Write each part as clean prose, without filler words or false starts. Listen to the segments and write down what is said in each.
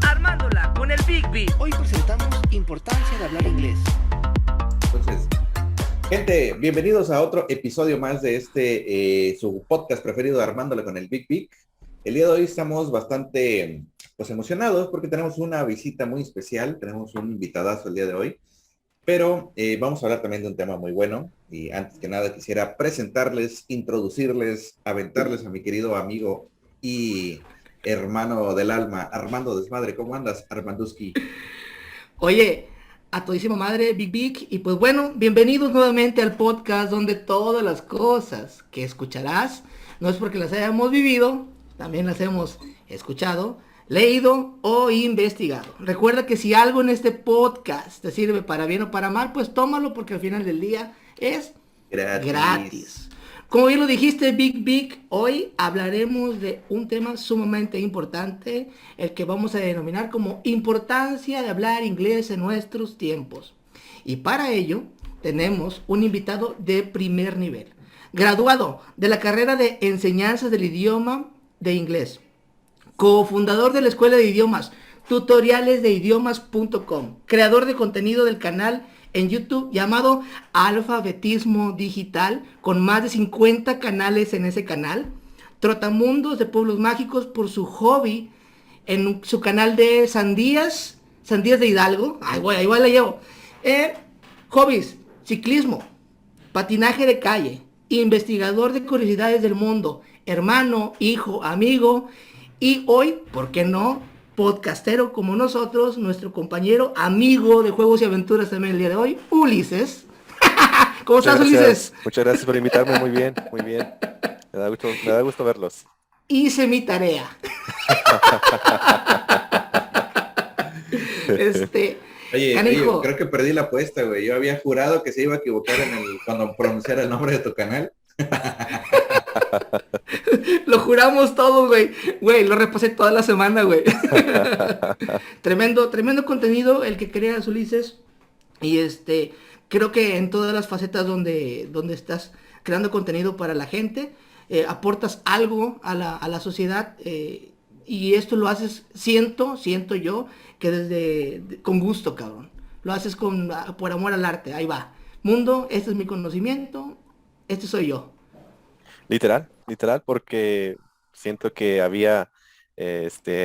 Armándola con el Big Big. Hoy presentamos importancia de hablar inglés. Entonces, gente, bienvenidos a otro episodio más de su podcast preferido, Armándola con el Big Big. El día de hoy estamos bastante emocionados porque tenemos una visita muy especial, tenemos un invitadazo el día de hoy, pero vamos a hablar también de un tema muy bueno. Y antes que nada quisiera presentarles, introducirles, aventarles a mi querido amigo y hermano del alma, Armando Desmadre. ¿Cómo andas, Armanduski? Oye, a todísima madre, Big Big, y pues bueno, bienvenidos nuevamente al podcast donde todas las cosas que escucharás no es porque las hayamos vivido, también las hemos escuchado, leído o investigado. Recuerda que si algo en este podcast te sirve para bien o para mal, pues tómalo porque al final del día es gratis. Como bien lo dijiste, Big Big, hoy hablaremos de un tema sumamente importante, el que vamos a denominar como importancia de hablar inglés en nuestros tiempos. Y para ello tenemos un invitado de primer nivel, graduado de la carrera de enseñanza del idioma de inglés, cofundador de la escuela de idiomas tutorialesdeidiomas.com, creador de contenido del canal en YouTube llamado Alfabetismo Digital, con más de 50 canales en ese canal, trotamundos de pueblos mágicos por su hobby en su canal de Sandías de Hidalgo, ahí la llevo, hobbies, ciclismo, patinaje de calle, investigador de curiosidades del mundo, hermano, hijo, amigo, y hoy, ¿por qué no?, podcastero como nosotros, nuestro compañero, amigo de juegos y aventuras también el día de hoy, Ulises. ¿Cómo estás, Ulises? Muchas gracias por invitarme, muy bien, muy bien. Me da gusto verlos. Hice mi tarea. Oye, creo que perdí la apuesta, güey. Yo había jurado que se iba a equivocar cuando pronunciara el nombre de tu canal. Lo juramos todos, güey. Güey, lo repasé toda la semana, güey. Tremendo contenido el que creas, Ulises. Y creo que en todas las facetas donde estás creando contenido para la gente, aportas algo a la sociedad, y esto lo haces, siento yo, que con gusto, cabrón. Lo haces por amor al arte. Ahí va. Mundo, este es mi conocimiento, este soy yo. Literal, porque siento que había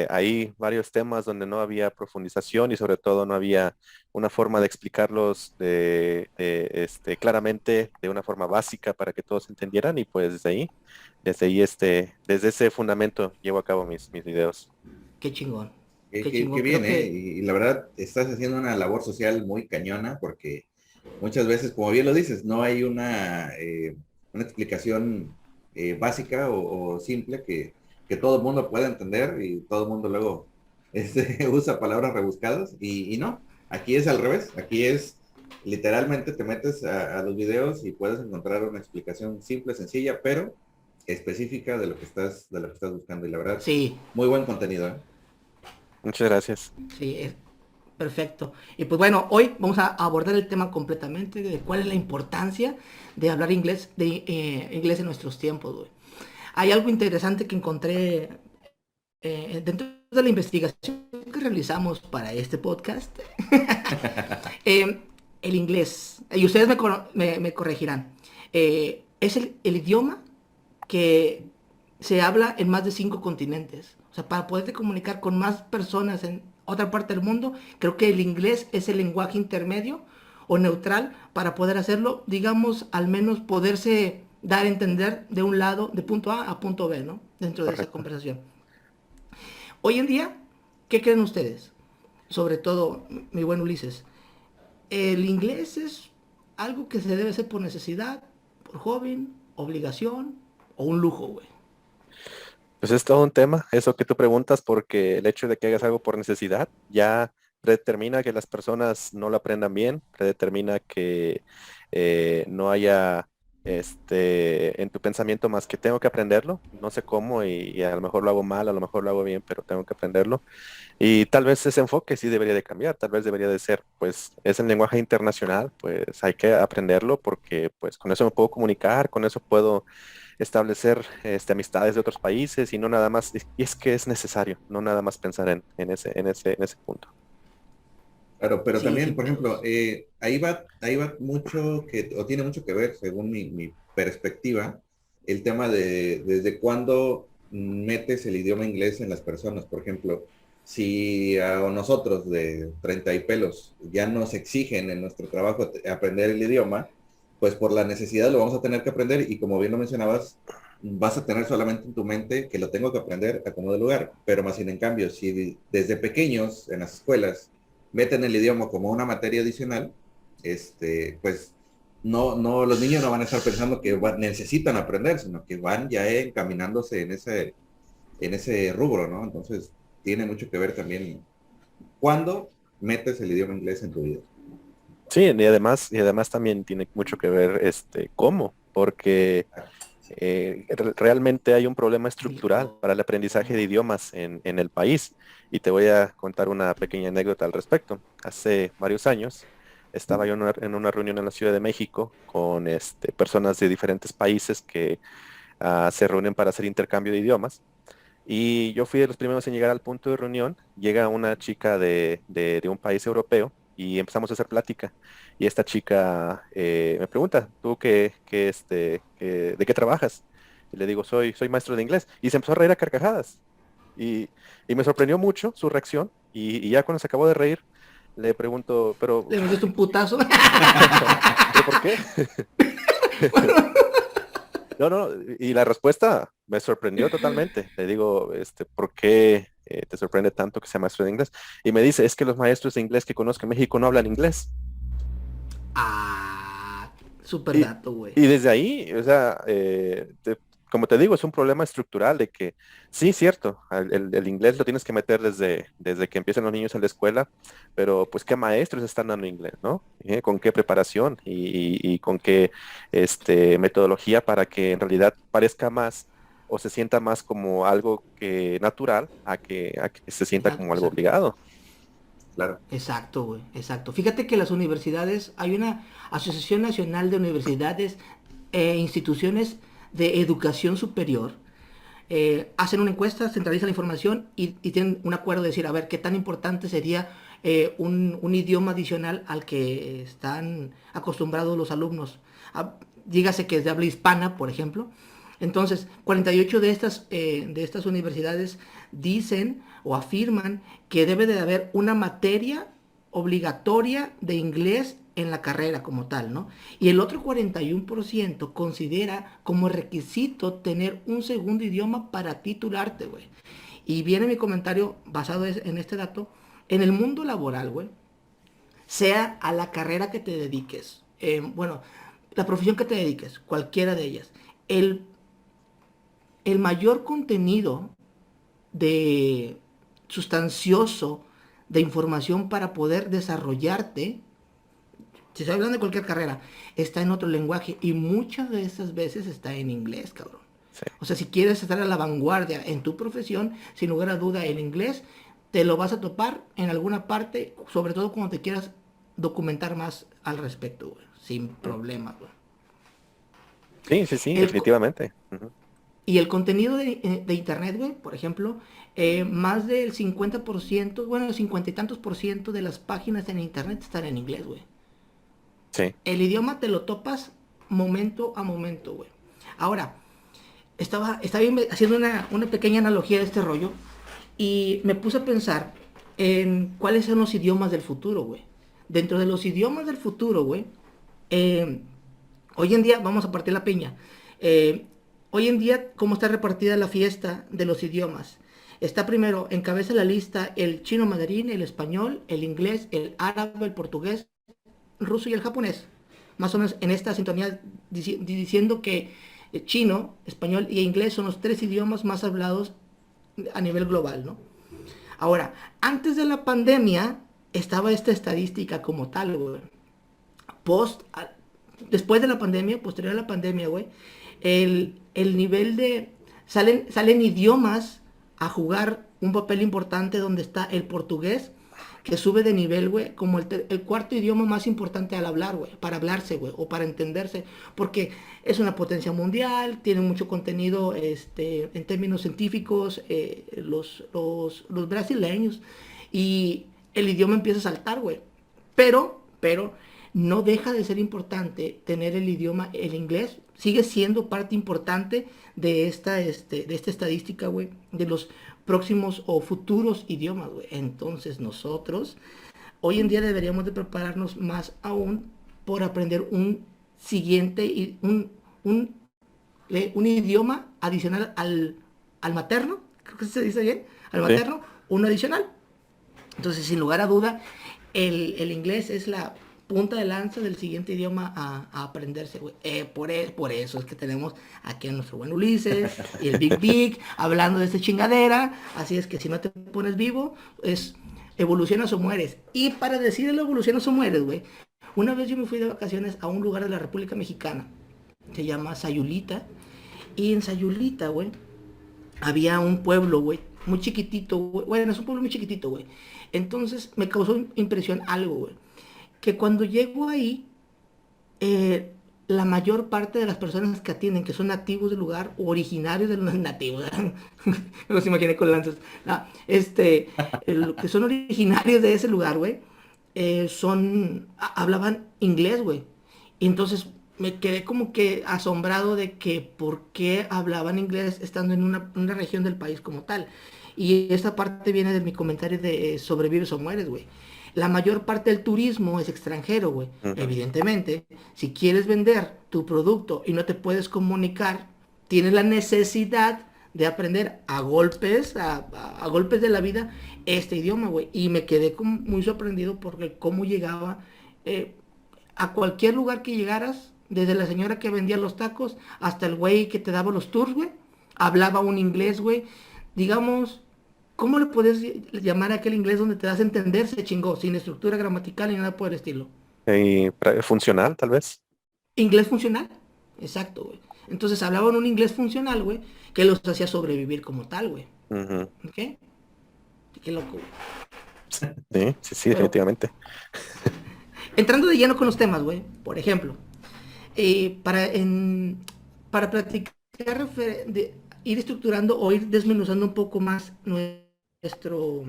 ahí varios temas donde no había profundización y sobre todo no había una forma de explicarlos claramente, de una forma básica para que todos entendieran, y pues desde ese fundamento llevo a cabo mis videos. Qué chingón. Qué bien, Y la verdad, estás haciendo una labor social muy cañona porque muchas veces, como bien lo dices, no hay una explicación básica o simple que todo el mundo pueda entender, y todo el mundo luego usa palabras rebuscadas y no, aquí es al revés. Aquí es literalmente te metes a los videos y puedes encontrar una explicación simple, sencilla, pero específica de lo que estás buscando, y la verdad, sí, muy buen contenido, ¿eh? Muchas gracias. Sí, perfecto. Y pues bueno, hoy vamos a abordar el tema completamente de cuál es la importancia de hablar inglés, inglés en nuestros tiempos, güey. Hay algo interesante que encontré dentro de la investigación que realizamos para este podcast. El inglés, y ustedes me corregirán, es el idioma que se habla en más de 5 continentes. O sea, para poderte comunicar con más personas en otra parte del mundo, creo que el inglés es el lenguaje intermedio o neutral para poder hacerlo, digamos, al menos poderse dar a entender de un lado, de punto A a punto B, ¿no? Dentro de esa conversación. Hoy en día, ¿qué creen ustedes? Sobre todo, mi buen Ulises, ¿el inglés es algo que se debe hacer por necesidad, por hobby, obligación o un lujo, güey? Pues es todo un tema, eso que tú preguntas, porque el hecho de que hagas algo por necesidad ya predetermina que las personas no lo aprendan bien, predetermina que no haya en tu pensamiento más que tengo que aprenderlo, no sé cómo, y a lo mejor lo hago mal, a lo mejor lo hago bien, pero tengo que aprenderlo. Y tal vez ese enfoque sí debería de cambiar, tal vez debería de ser, pues es el lenguaje internacional, pues hay que aprenderlo porque pues con eso me puedo comunicar, con eso puedo establecer amistades de otros países y no nada más, y es que es necesario, no nada más pensar en ese punto. Claro, pero Sí, también, sin por ejemplo, duda. ahí va mucho o tiene mucho que ver, según mi perspectiva, el tema de desde cuándo metes el idioma inglés en las personas. Por ejemplo, si a nosotros de 30 y pelos ya nos exigen en nuestro trabajo aprender el idioma, pues por la necesidad lo vamos a tener que aprender y como bien lo mencionabas, vas a tener solamente en tu mente que lo tengo que aprender a como de lugar. Pero más sin en cambio, si desde pequeños en las escuelas meten el idioma como una materia adicional, pues no, los niños no van a estar pensando que necesitan aprender, sino que van ya encaminándose en ese rubro, ¿no? Entonces, tiene mucho que ver también cuándo metes el idioma inglés en tu vida. Sí, y además también tiene mucho que ver cómo, porque Sí, realmente hay un problema El estructural para el aprendizaje de idiomas en el país. Y te voy a contar una pequeña anécdota al respecto. Hace varios años estaba yo en una reunión en la Ciudad de México con personas de diferentes países que se reúnen para hacer intercambio de idiomas. Y yo fui de los primeros en llegar al punto de reunión. Llega una chica de un país europeo y empezamos a hacer plática. Y esta chica me pregunta, ¿tú de qué trabajas? Y le digo, soy maestro de inglés. Y se empezó a reír a carcajadas. Y, y me sorprendió mucho su reacción. Y ya cuando se acabó de reír, le pregunto, pero, Le metiste un putazo. ¿pero por qué? No, no, y la respuesta me sorprendió totalmente. Le digo, ¿por qué te sorprende tanto que sea maestro de inglés? Y me dice, es que los maestros de inglés que conozco en México no hablan inglés. Ah, super Y, dato, güey. y desde ahí, o sea, como te digo, es un problema estructural de que, sí, cierto, el inglés lo tienes que meter desde que empiezan los niños en la escuela, pero pues qué maestros están dando inglés, ¿no? ¿Con qué preparación y con qué metodología para que en realidad parezca más o se sienta más como algo que natural a que se sienta como algo Exacto. obligado. claro. Exacto, güey, exacto. Fíjate que las universidades, hay una Asociación Nacional de Universidades e Instituciones de Educación Superior, hacen una encuesta, centralizan la información y tienen un acuerdo de decir, a ver, qué tan importante sería un idioma adicional al que están acostumbrados los alumnos. Dígase que es de habla hispana, por ejemplo. Entonces, 48 de estas universidades dicen o afirman que debe de haber una materia obligatoria de inglés en la carrera como tal, ¿no? Y el otro 41% considera como requisito tener un segundo idioma para titularte, güey. Y viene mi comentario basado en este dato. En el mundo laboral, güey, sea a la carrera que te dediques, bueno, la profesión que te dediques, cualquiera de ellas, el, el mayor contenido de sustancioso de información para poder desarrollarte, si estoy hablando de cualquier carrera, está en otro lenguaje y muchas de estas veces está en inglés, cabrón. Sí. O sea, si quieres estar a la vanguardia en tu profesión, sin lugar a duda el inglés te lo vas a topar en alguna parte, sobre todo cuando te quieras documentar más al respecto, güey, sin problema, güey. Sí, sí, sí, El, definitivamente. Ujú. Y el contenido de internet, güey, por ejemplo, más del 50%, bueno, 50 y tantos por ciento de las páginas en internet están en inglés, güey. Sí. El idioma te lo topas momento a momento, güey. Ahora, estaba haciendo una pequeña analogía de este rollo y me puse a pensar en cuáles son los idiomas del futuro, güey. Dentro de los idiomas del futuro, güey, eh, hoy en día, vamos a partir la peña. Eh, Hoy en día, ¿cómo está repartida la fiesta de los idiomas? Está primero, encabeza la lista el chino mandarín, el español, el inglés, el árabe, el portugués, el ruso y el japonés. Más o menos en esta sintonía diciendo que chino, español y inglés son los tres idiomas más hablados a nivel global, ¿no? Ahora, antes de la pandemia estaba esta estadística como tal, güey. Post, después de la pandemia, posterior a la pandemia, güey, el nivel de... Salen idiomas a jugar un papel importante donde está el portugués, que sube de nivel, güey, como el cuarto idioma más importante al hablar, güey, para hablarse, güey, o para entenderse, porque es una potencia mundial, tiene mucho contenido en términos científicos, los brasileños, y el idioma empieza a saltar, güey. Pero, no deja de ser importante tener el idioma, el inglés, sigue siendo parte importante de esta estadística, güey, de los próximos o futuros idiomas, güey. Entonces nosotros, hoy en día deberíamos de prepararnos más aún por aprender un siguiente, un idioma adicional al materno, creo que se dice bien, al Sí. materno, uno adicional. Entonces, sin lugar a duda, el inglés es la punta de lanza del siguiente idioma a aprenderse, güey. Por eso es que tenemos aquí a nuestro buen Ulises y el Big Big hablando de esta chingadera. Así es que si no te pones vivo, es evolucionas o mueres. Y para decir el evolucionas o mueres, güey, una vez yo me fui de vacaciones a un lugar de la República Mexicana, se llama Sayulita, y en Sayulita, güey, había un pueblo, güey, muy chiquitito, güey. Bueno, es un pueblo muy chiquitito, güey. Entonces me causó impresión algo, güey. Que cuando llego ahí, la mayor parte de las personas que atienden, que son nativos del lugar, o originarios de los nativos, no se imaginé con lanzas, no, que son originarios de ese lugar, güey, hablaban inglés, güey. Y entonces me quedé como que asombrado de que por qué hablaban inglés estando en una región del país como tal. Y esta parte viene de mi comentario de sobrevives o mueres, güey. La mayor parte del turismo es extranjero, güey. Ujú. Evidentemente, si quieres vender tu producto y no te puedes comunicar, tienes la necesidad de aprender a golpes, a golpes de la vida, este idioma, güey. Y me quedé como muy sorprendido porque cómo llegaba eh, a cualquier lugar que llegaras, desde la señora que vendía los tacos hasta el güey que te daba los tours, güey, hablaba un inglés, güey. Digamos, ¿cómo le puedes llamar a aquel inglés donde te das a entender? Se chingó, sin estructura gramatical ni nada por el estilo. Y funcional, tal vez. Inglés funcional, exacto, güey. Entonces hablaban un inglés funcional, güey, que los hacía sobrevivir como tal, güey. Ujú. ¿Ok? Qué loco, güey. Sí, sí, sí, Pero, definitivamente. entrando de lleno con los temas, güey, por ejemplo, eh, para, en, para platicar, ir estructurando o ir desmenuzando un poco más nuestro,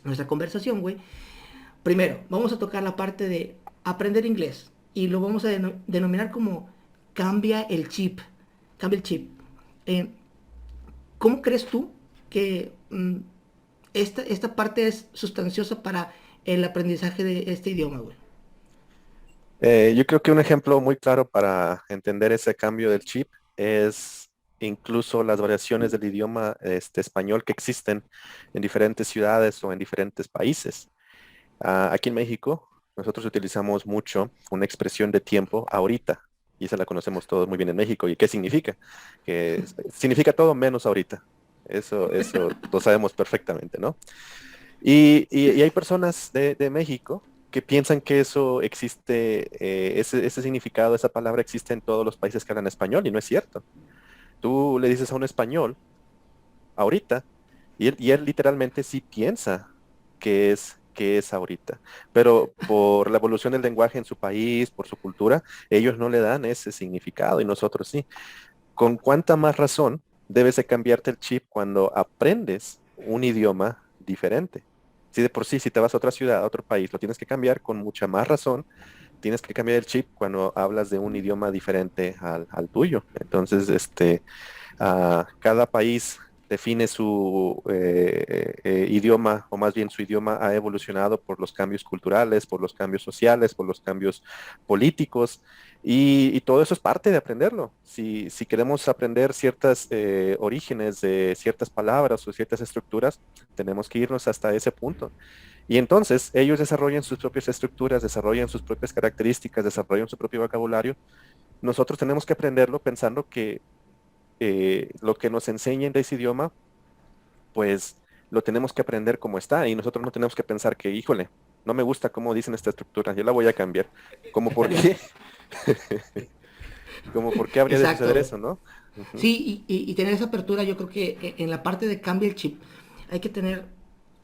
nuestra conversación, güey. Primero, vamos a tocar la parte de aprender inglés y lo vamos a denominar como cambia el chip. Cambia el chip. Eh, ¿Cómo crees tú que esta parte es sustanciosa para el aprendizaje de este idioma, güey? Yo creo que un ejemplo muy claro para entender ese cambio del chip es incluso las variaciones del idioma español que existen en diferentes ciudades o en diferentes países. Aquí en México, nosotros utilizamos mucho una expresión de tiempo ahorita, y esa la conocemos todos muy bien en México. ¿Y qué significa? Que significa todo menos ahorita. Eso lo sabemos perfectamente, ¿no? Y hay personas de México que piensan que eso existe, ese significado, esa palabra existe en todos los países que hablan español, y no es cierto. Tú le dices a un español ahorita, y él literalmente sí piensa que es ahorita. Pero por la evolución del lenguaje en su país, por su cultura, ellos no le dan ese significado y nosotros sí. ¿Con cuánta más razón debes de cambiarte el chip cuando aprendes un idioma diferente? Si de por sí, si te vas a otra ciudad, a otro país, lo tienes que cambiar con mucha más razón. Tienes que cambiar el chip cuando hablas de un idioma diferente al tuyo. Entonces, cada país define su idioma, o más bien su idioma ha evolucionado por los cambios culturales, por los cambios sociales, por los cambios políticos, y todo eso es parte de aprenderlo. Si queremos aprender ciertos orígenes de ciertas palabras o ciertas estructuras, tenemos que irnos hasta ese punto. Y entonces ellos desarrollan sus propias estructuras, desarrollan sus propias características, desarrollan su propio vocabulario. Nosotros tenemos que aprenderlo pensando que lo que nos enseñen de ese idioma, pues lo tenemos que aprender como está, y nosotros no tenemos que pensar que, híjole, no me gusta cómo dicen esta estructura, yo la voy a cambiar. ¿Cómo por qué? ¿Cómo por qué habría de Exacto, suceder güey. eso, no? Ujú. Sí, y tener esa apertura, yo creo que en la parte de cambia el chip, hay que tener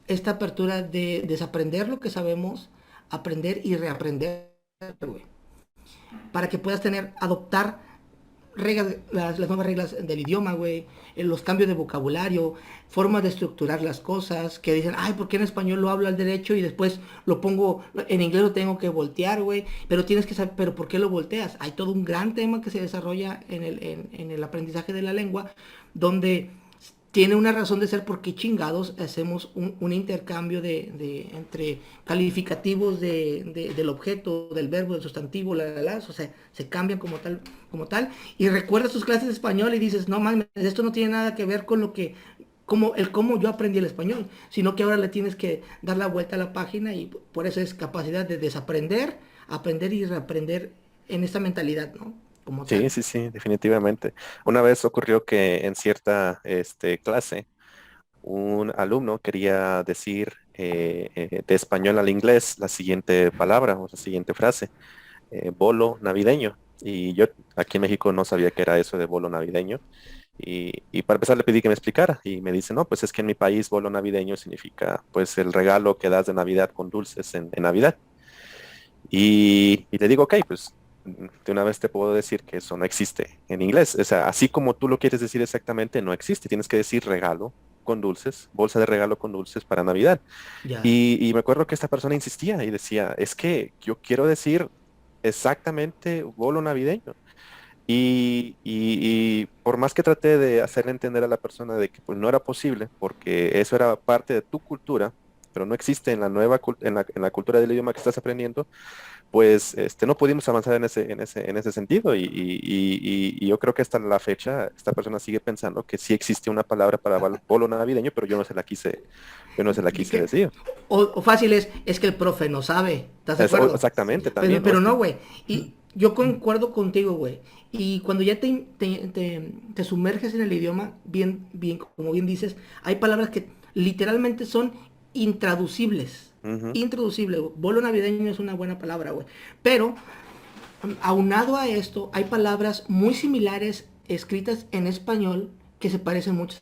esta apertura de desaprender lo que sabemos, aprender y reaprender, güey, para que puedas adoptar reglas, las nuevas reglas del idioma, güey, los cambios de vocabulario, formas de estructurar las cosas, que dicen, ay, ¿por qué en español lo hablo al derecho y después lo pongo, en inglés lo tengo que voltear, güey? Pero tienes que saber, pero ¿por qué lo volteas? Hay todo un gran tema que se desarrolla en el aprendizaje de la lengua, donde tiene una razón de ser porque chingados hacemos un intercambio entre calificativos del objeto, del verbo, del sustantivo, o sea, se cambian como tal, y recuerdas tus clases de español y dices, no mames, esto no tiene nada que ver con cómo yo aprendí el español, sino que ahora le tienes que dar la vuelta a la página y por eso es capacidad de desaprender, aprender y reaprender en esta mentalidad, ¿no? Como Sí, tal. sí, sí, definitivamente. Una vez ocurrió que en cierta clase un alumno quería decir de español al inglés la siguiente palabra o la siguiente frase, bolo navideño. Y yo aquí en México no sabía qué era eso de bolo navideño. Y para empezar le pedí que me explicara y me dice, no, pues es que en mi país bolo navideño significa pues el regalo que das de Navidad con dulces en Navidad. Y le digo, ok, pues de una vez te puedo decir que eso no existe en inglés. O sea, así como tú lo quieres decir exactamente, no existe. Tienes que decir regalo con dulces, bolsa de regalo con dulces para Navidad. Ya. Y me acuerdo que esta persona insistía y decía, es que yo quiero decir exactamente bolo navideño. Y por más que traté de hacerle entender a la persona de que pues no era posible, porque eso era parte de tu cultura, pero no existe en la en la cultura del idioma que estás aprendiendo, pues no pudimos avanzar en ese sentido y yo creo que hasta la fecha esta persona sigue pensando que sí existe una palabra para bolo navideño, pero yo no se la quise Que- decir. o fácil es que el profe no sabe, ¿estás de acuerdo? Exactamente, Pero, también, ¿no? pero no, güey. Y yo concuerdo contigo, güey. Y cuando ya te sumerges en el idioma, como bien dices, hay palabras que literalmente son intraducibles. Ujú. Intraducible. Bolo navideño es una buena palabra, güey. Pero aunado a esto, hay palabras muy similares escritas en español que se parecen mucho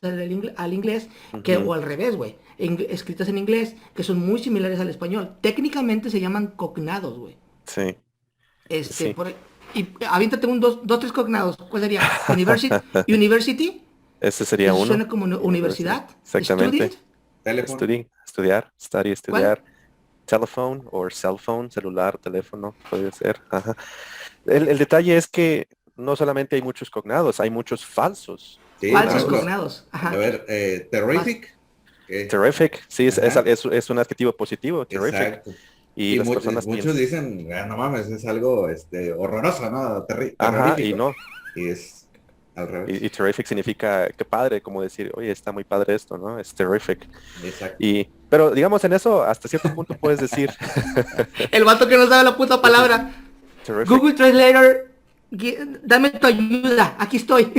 al inglés, Ujú. o al revés, güey. Escritas en inglés que son muy similares al español. Técnicamente se llaman cognados, güey. Sí, Este, sí. por, y aviéntate tres cognados. ¿Cuál sería? University. Ese sería Eso uno. suena como Universidad. universidad. Student. Exactamente. Teléfono. Estudiar, study, ¿Cuál? estudiar. Telephone o cell phone, celular, teléfono, puede ser. Ajá. El detalle es que no solamente hay muchos cognados, hay muchos falsos Sí, por Falsos cognados. ejemplo, cognados. a Ajá. ver, Vas. terrific. ¿Qué? Terrific, sí, Ajá, es un adjetivo positivo, terrific. exacto. Y Y las personas muchos piensan, dicen, "Ah, no mames, es algo horroroso, ¿no? ajá, y Terrorífico. no. Y es al revés. Y terrific significa que padre, como decir, oye, está muy padre esto, ¿no? Es terrific. Exacto. Pero digamos en eso, hasta cierto punto puedes decir El vato que no sabe la puta palabra. terrific. Google Translator, dame tu ayuda. Aquí estoy.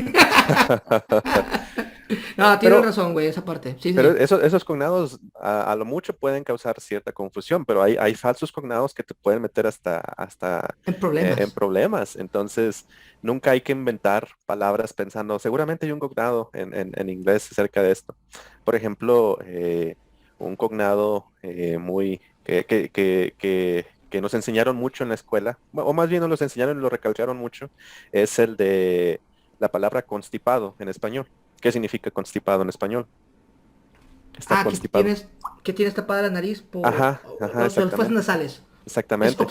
No, tienes Pero razón, güey, esa parte. Sí, Pero sí. esos cognados a lo mucho pueden causar cierta confusión, pero hay falsos cognados que te pueden meter hasta En en problemas. problemas. Entonces, nunca hay que inventar palabras pensando, seguramente hay un cognado en inglés acerca de esto. Por ejemplo, un cognado muy que nos enseñaron mucho en la escuela, o más bien nos los enseñaron y lo recalcaron mucho, es el de la palabra constipado en español. ¿Qué significa constipado en español? Está Ah, constipado. que tienes tapada la nariz por Ajá, ajá, las fosas exactamente. nasales. Es Exactamente.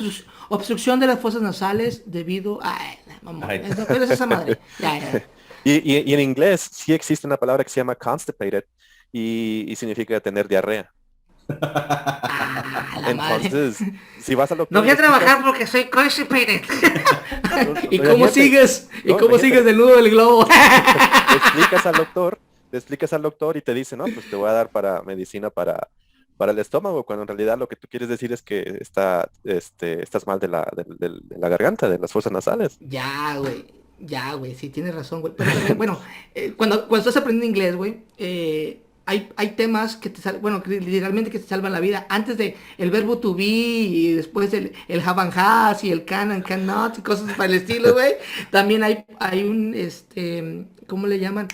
obstrucción de las fosas nasales debido a... Ay, mamón, Ay. pero es esa madre. Ya, ya. Y en inglés sí existe una palabra que se llama constipated y significa tener diarrea. Ah, la madre. Entonces, si vas al No doctor y voy le a trabajar explicas, porque soy constipated. ¿Y cómo imagínate, sigues? ¿Y no, cómo imagínate, sigues del nudo del globo? le explicas al doctor y te dice, no, pues te voy a dar para medicina para el estómago, cuando en realidad lo que tú quieres decir es que estás mal de la garganta, de las fosas nasales. Ya, güey, sí, tienes razón, güey. Pero también, bueno, cuando estás aprendiendo inglés, güey, hay temas que bueno, que literalmente que te salvan la vida. Antes de el verbo to be y después el have and has y el can and cannot y cosas para el estilo, güey. También hay ¿cómo le llaman?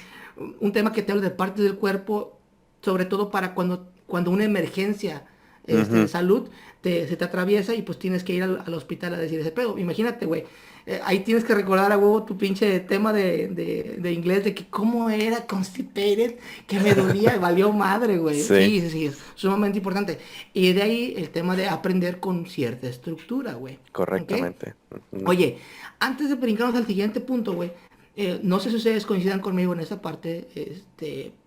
Un tema que te habla de partes del cuerpo, sobre todo para cuando una emergencia de salud se te atraviesa y pues tienes que ir al hospital a decir ese pedo. Imagínate, güey. Ahí tienes que recordar a huevo tu pinche tema de inglés, de que cómo era constipated, que me dolía, valió madre, güey. Sí, Sí, es sumamente importante. Y de ahí el tema de aprender con cierta estructura, güey. ¿Ok? correctamente. Ujú. Oye, antes de brincarnos al siguiente punto, güey, no sé si ustedes coincidan conmigo en esa parte,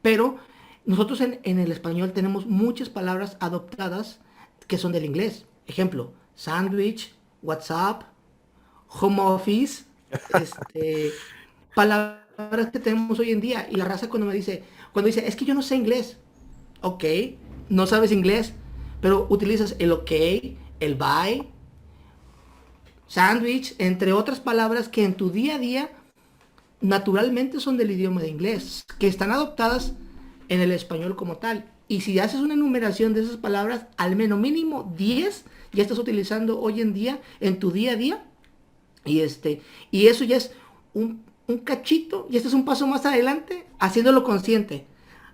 pero nosotros en el español tenemos muchas palabras adoptadas que son del inglés. Ejemplo, sandwich, WhatsApp, home office, palabras que tenemos hoy en día. Y la raza cuando dice, es que yo no sé inglés. Ok, no sabes inglés, pero utilizas el ok, el bye, sandwich, entre otras palabras que en tu día a día naturalmente son del idioma de inglés, que están adoptadas en el español como tal. Y si haces una enumeración de esas palabras, al menos mínimo 10 ya estás utilizando hoy en día en tu día a día. Y eso ya es un cachito, y este es un paso más adelante, haciéndolo consciente.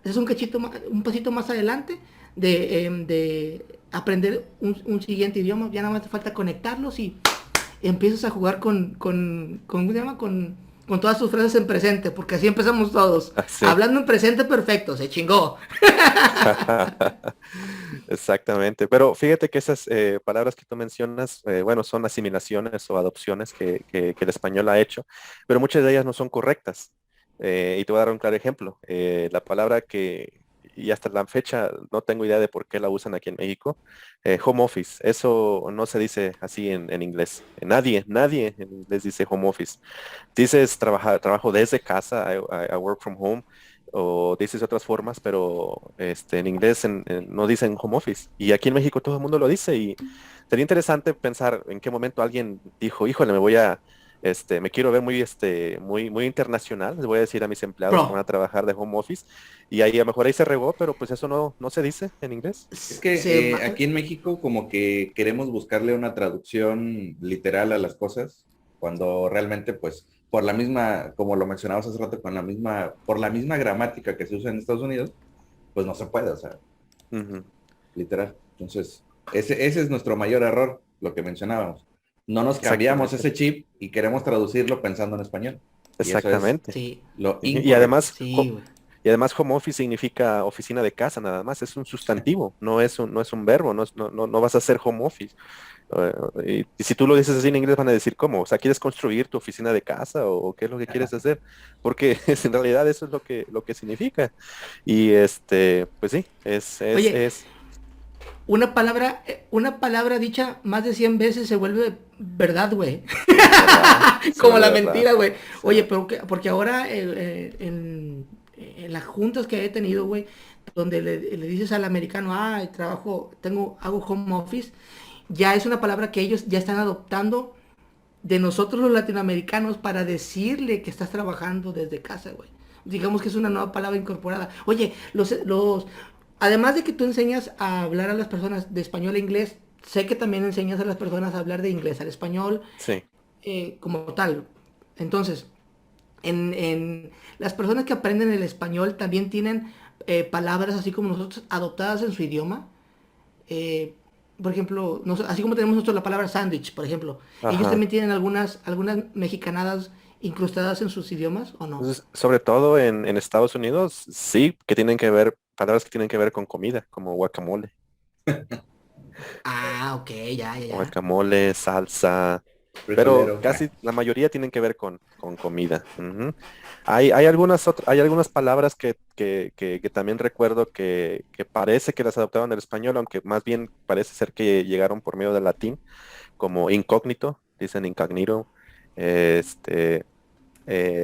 Este es un pasito más adelante de aprender un siguiente idioma. Ya nada más te falta conectarlos y empiezas a jugar ¿cómo se llama? Con todas tus frases en presente, porque así empezamos todos. Sí. Hablando en presente perfecto, se chingó. Exactamente, pero fíjate que esas palabras que tú mencionas, bueno, son asimilaciones o adopciones que el español ha hecho, pero muchas de ellas no son correctas. Y te voy a dar un claro ejemplo. La palabra y hasta la fecha no tengo idea de por qué la usan aquí en México, home office, eso no se dice así en inglés. Nadie en inglés dice home office. Dices trabajo desde casa, I work from home, o dices otras formas, pero en inglés no dicen home office. Y aquí en México todo el mundo lo dice y sería interesante pensar en qué momento alguien dijo, híjole, me quiero ver muy internacional, les voy a decir a mis empleados que van Bro, a trabajar de home office. Y ahí a lo mejor ahí se regó, pero pues eso no se dice en inglés. Es que aquí en México como que queremos buscarle una traducción literal a las cosas, cuando realmente pues por la misma, como lo mencionabas hace rato, por la misma gramática que se usa en Estados Unidos, pues no se puede, o sea, Ujú. literal. Entonces, ese es nuestro mayor error, lo que mencionábamos. No nos cambiamos Exactamente. ese chip y queremos traducirlo pensando en español. Y eso es Exactamente. sí, lo Y incorrecto. además, sí, güey. y además home office significa oficina de casa nada más, es un sustantivo, no es un verbo, no vas a hacer home office. Y si tú lo dices así en inglés van a decir, ¿cómo? O sea, ¿quieres construir tu oficina de casa o qué es lo que quieres hacer? Porque en realidad eso es lo que significa. Y pues sí, Oye, una palabra dicha más de 100 veces se vuelve verdad, güey. es verdad, se Como vuelve la verdad. mentira, güey. Sí. Oye, pero porque ahora en las juntas que he tenido, güey, donde le dices al americano, hago home office, ya es una palabra que ellos ya están adoptando de nosotros los latinoamericanos para decirle que estás trabajando desde casa, güey. Digamos que es una nueva palabra incorporada. Oye, además de que tú enseñas a hablar a las personas de español a inglés, sé que también enseñas a las personas a hablar de inglés al español Sí. como tal. Entonces, las personas que aprenden el español también tienen palabras así como nosotros adoptadas en su idioma. Eh, por ejemplo, así como tenemos nosotros la palabra sándwich, por ejemplo, ellos Ajá. también tienen algunas mexicanadas incrustadas en sus idiomas, ¿o no? Entonces, sobre todo en Estados Unidos, sí, que tienen que ver, palabras que tienen que ver con comida, como guacamole. Ah, ok, ya, ya, ya. Guacamole, salsa, pero Frijolero. casi la mayoría tienen que ver con comida. Ujú. Hay algunas palabras que también recuerdo que parece que las adoptaron del español, aunque más bien parece ser que llegaron por medio del latín, como incógnito, dicen incognito. Este,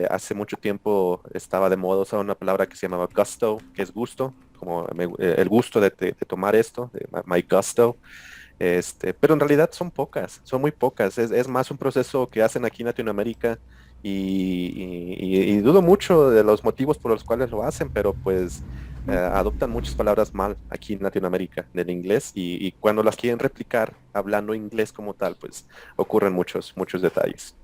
hace mucho tiempo estaba de moda usar una palabra que se llamaba gusto, que es gusto, como el gusto de tomar esto, de my gusto. Pero en realidad son pocas, son muy pocas. Es más un proceso que hacen aquí en Latinoamérica y dudo mucho de los motivos por los cuales lo hacen, pero pues adoptan muchas palabras mal aquí en Latinoamérica del inglés y cuando las quieren replicar hablando inglés como tal, pues ocurren muchos detalles.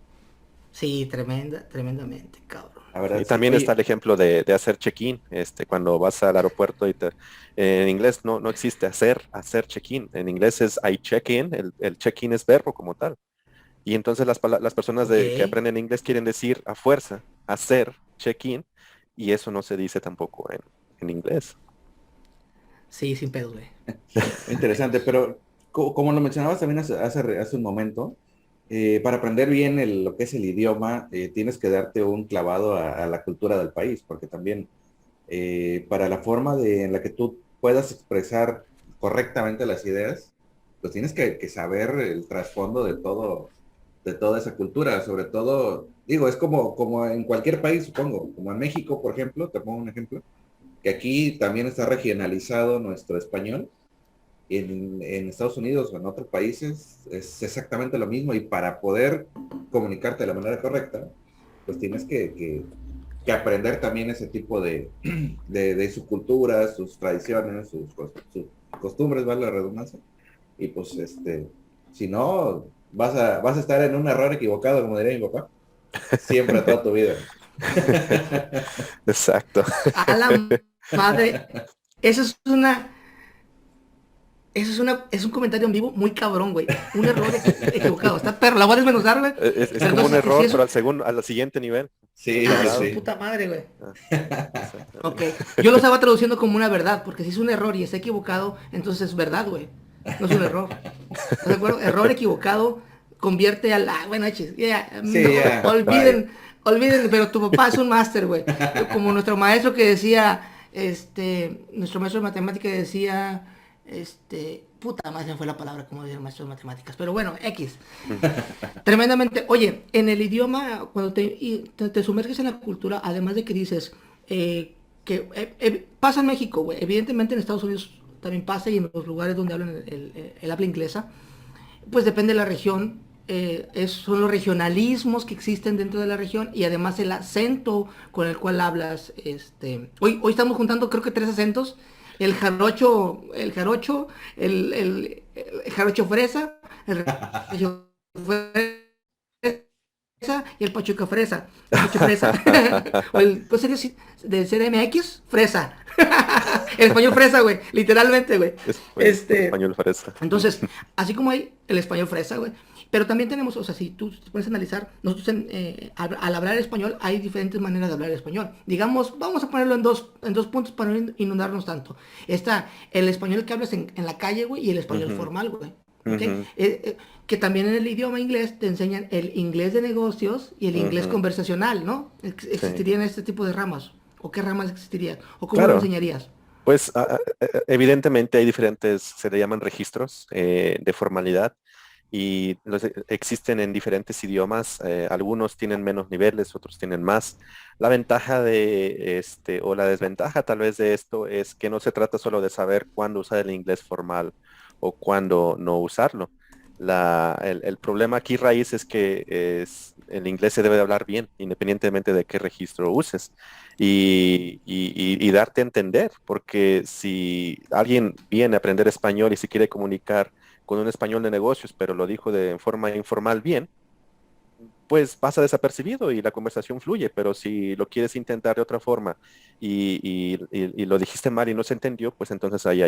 Sí, tremendamente, cabrón. La verdad, Y sí. también está Oye, el ejemplo de hacer check-in, cuando vas al aeropuerto en inglés no existe hacer check-in. En inglés es I check-in, el check-in es verbo como tal. Y entonces las personas Ok. que aprenden inglés quieren decir a fuerza hacer check-in y eso no se dice tampoco en inglés. Sí, sin pedo, güey. muy interesante, pero como lo mencionabas también hace un momento, para aprender bien lo que es el idioma, tienes que darte un clavado a la cultura del país, porque también para la forma en la que tú puedas expresar correctamente las ideas, pues tienes que saber el trasfondo de toda esa cultura, sobre todo, digo, es como en cualquier país, supongo, como en México, por ejemplo, te pongo un ejemplo, que aquí también está regionalizado nuestro español, y en Estados Unidos o en otros países es exactamente lo mismo, y para poder comunicarte de la manera correcta, pues tienes que aprender también ese tipo de su cultura, sus tradiciones, sus costumbres, vale la redundancia. Y pues, si no, vas a estar en un error equivocado, como diría mi papá, siempre toda tu vida. Exacto. A la madre. Eso es una. Es un comentario en vivo muy cabrón, güey. Un error equivocado. Está perro. La voy a desmenuzar, güey. Es Pero como un entonces, si error, eso. pero al siguiente nivel, Sí, sí, Ah, su escalado. sí. puta madre, güey. Ah, Ok. exactamente. Yo lo estaba traduciendo como una verdad, porque si es un error y está equivocado, entonces es verdad, güey. No es un error. ¿Estás de acuerdo? Error equivocado convierte al. Ah, bueno, ya, Sí, ya, bye. olviden, pero tu papá es un máster, güey. Como nuestro maestro que decía, nuestro maestro de matemáticas decía, puta madre, se me fue la palabra, como decía el maestro de matemáticas. Pero bueno, X. Tremendamente. Oye, en el idioma, cuando te sumerges en la cultura, además de que dices pasa en México, güey. Evidentemente en Estados Unidos también pasa y en los lugares donde hablan el habla inglesa, pues depende de la región. Son los regionalismos que existen dentro de la región y además el acento con el cual hablas. Hoy estamos juntando creo que tres acentos. El jarocho fresa, el jarocho fresa y el pachuca fresa. El pachuca fresa. O ¿cuál sería de CDMX? Fresa. El español fresa, güey. Literalmente, güey. Español fresa. Entonces, así como hay el español fresa, güey. Pero también tenemos, o sea, si tú te pones a analizar, nosotros al hablar español hay diferentes maneras de hablar español. Digamos, vamos a ponerlo en dos puntos para no inundarnos tanto. Está el español que hablas en la calle, güey, y el español Ujú, formal, güey. ¿Ok? ujú, Que también en el idioma inglés te enseñan el inglés de negocios y el inglés ujú. conversacional, ¿no? Sí. ¿Existirían este tipo de ramas? ¿O qué ramas existirían? ¿O cómo lo Claro, enseñarías? pues evidentemente hay diferentes, se le llaman registros de formalidad y existen en diferentes idiomas. Algunos tienen menos niveles, otros tienen más. La ventaja o la desventaja tal vez de esto es que no se trata solo de saber cuándo usar el inglés formal o cuándo no usarlo. El problema aquí raíz es que el inglés se debe de hablar bien, independientemente de qué registro uses y darte a entender, porque si alguien viene a aprender español y se quiere comunicar con un español de negocios, pero lo dijo de forma informal bien, pues pasa desapercibido y la conversación fluye, pero si lo quieres intentar de otra forma y lo dijiste mal y no se entendió, pues entonces ahí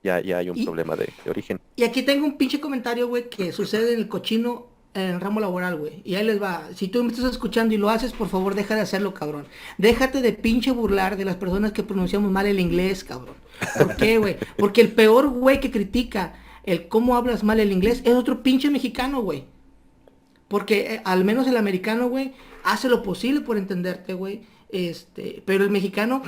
ya hay un Y, problema de origen. Y aquí tengo un pinche comentario, güey, que sucede en el cochino, en el ramo laboral, güey. Y ahí les va. Si tú me estás escuchando y lo haces, por favor, deja de hacerlo, cabrón. Déjate de pinche burlar de las personas que pronunciamos mal el inglés, cabrón. ¿Por qué, güey? Porque el peor güey que critica el cómo hablas mal el inglés es otro pinche mexicano, güey. Porque al menos el americano, güey, hace lo posible por entenderte, güey. Pero el mexicano,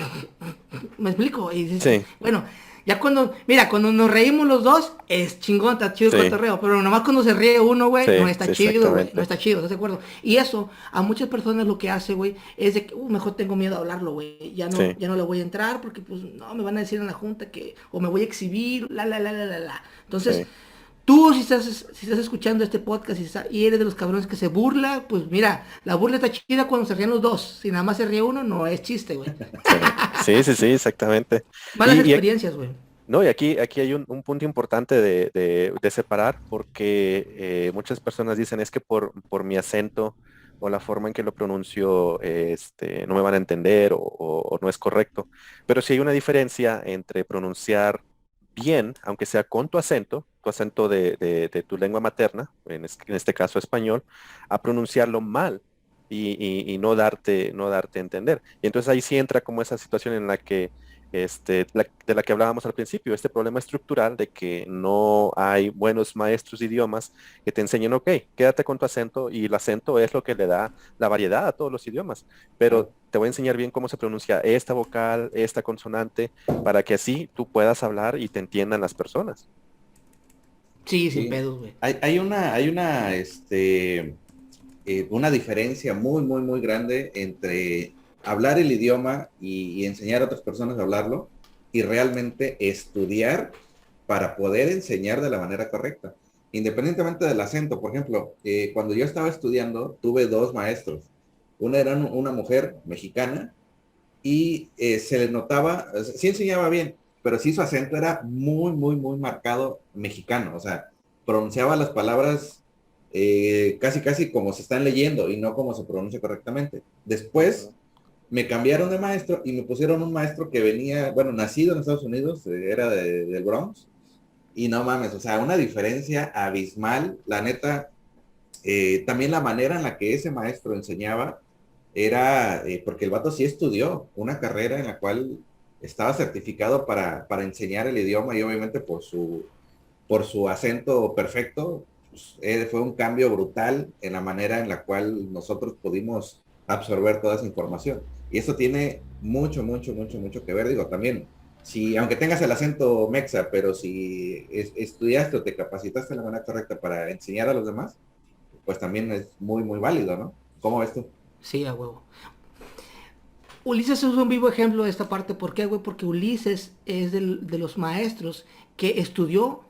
me explico, y dices, Sí, bueno, ya cuando nos reímos los dos, es chingón, está chido el sí, cotorreo, pero nomás cuando se ríe uno, güey, no sí, está sí, chido, güey, no exactamente. está chido, ¿estás de acuerdo? Y eso, a muchas personas lo que hace, güey, es de que, mejor tengo miedo a hablarlo, güey, Sí, ya no le voy a entrar porque, pues, no, me van a decir en la junta que, o me voy a exhibir, la. Entonces, sí. tú, si estás escuchando este podcast y eres de los cabrones que se burla, pues mira, la burla está chida cuando se ríen los dos. Si nada más se ríe uno, no es chiste, güey. Sí, sí, sí, sí, exactamente. Malas Y, y, experiencias, güey. no, y aquí hay un punto importante de separar porque muchas personas dicen es que por mi acento o la forma en que lo pronuncio no me van a entender o no es correcto. Pero sí hay una diferencia entre pronunciar bien, aunque sea con tu acento de tu lengua materna, en este caso español, a pronunciarlo mal y no darte a entender. Y entonces ahí sí entra como esa situación en la que de la que hablábamos al principio, este problema estructural de que no hay buenos maestros de idiomas que te enseñen, ok, quédate con tu acento y el acento es lo que le da la variedad a todos los idiomas, pero te voy a enseñar bien cómo se pronuncia esta vocal, esta consonante, para que así tú puedas hablar y te entiendan las personas. Sí, sin Sí. pedos, güey. Una diferencia muy, muy, muy grande entre hablar el idioma y enseñar a otras personas a hablarlo y realmente estudiar para poder enseñar de la manera correcta. Independientemente del acento, por ejemplo, cuando yo estaba estudiando, tuve dos maestros. Una era una mujer mexicana y se le notaba, o sea, sí enseñaba bien, pero sí su acento era muy, muy, muy marcado mexicano. O sea, pronunciaba las palabras casi, casi como se están leyendo y no como se pronuncia correctamente. Después me cambiaron de maestro y me pusieron un maestro que venía, bueno, nacido en Estados Unidos, era del Bronx, y no mames, o sea, una diferencia abismal, la neta. También la manera en la que ese maestro enseñaba era, porque el vato sí estudió una carrera en la cual estaba certificado para enseñar el idioma y obviamente por su acento perfecto, pues, fue un cambio brutal en la manera en la cual nosotros pudimos absorber toda esa información. Y eso tiene mucho, mucho, mucho, mucho que ver. Digo, también, si, aunque tengas el acento mexa, pero si estudiaste o te capacitaste de la manera correcta para enseñar a los demás, pues también es muy, muy válido, ¿no? ¿Cómo ves tú? Sí, a huevo. Ulises es un vivo ejemplo de esta parte. ¿Por qué, güey? Porque Ulises es de los maestros que estudió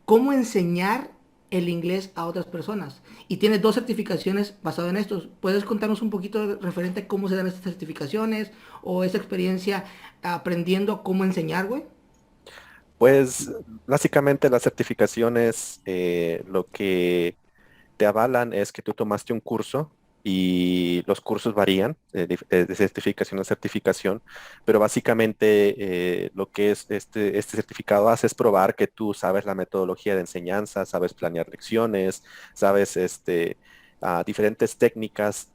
cómo enseñar el inglés a otras personas. Y tiene dos certificaciones basadas en estos. ¿Puedes contarnos un poquito referente a cómo se dan estas certificaciones o esa experiencia aprendiendo cómo enseñar, güey? Pues básicamente las certificaciones, lo que te avalan es que tú tomaste un curso y los cursos varían de certificación a certificación, pero básicamente lo que es este certificado hace es probar que tú sabes la metodología de enseñanza, sabes planear lecciones, sabes diferentes técnicas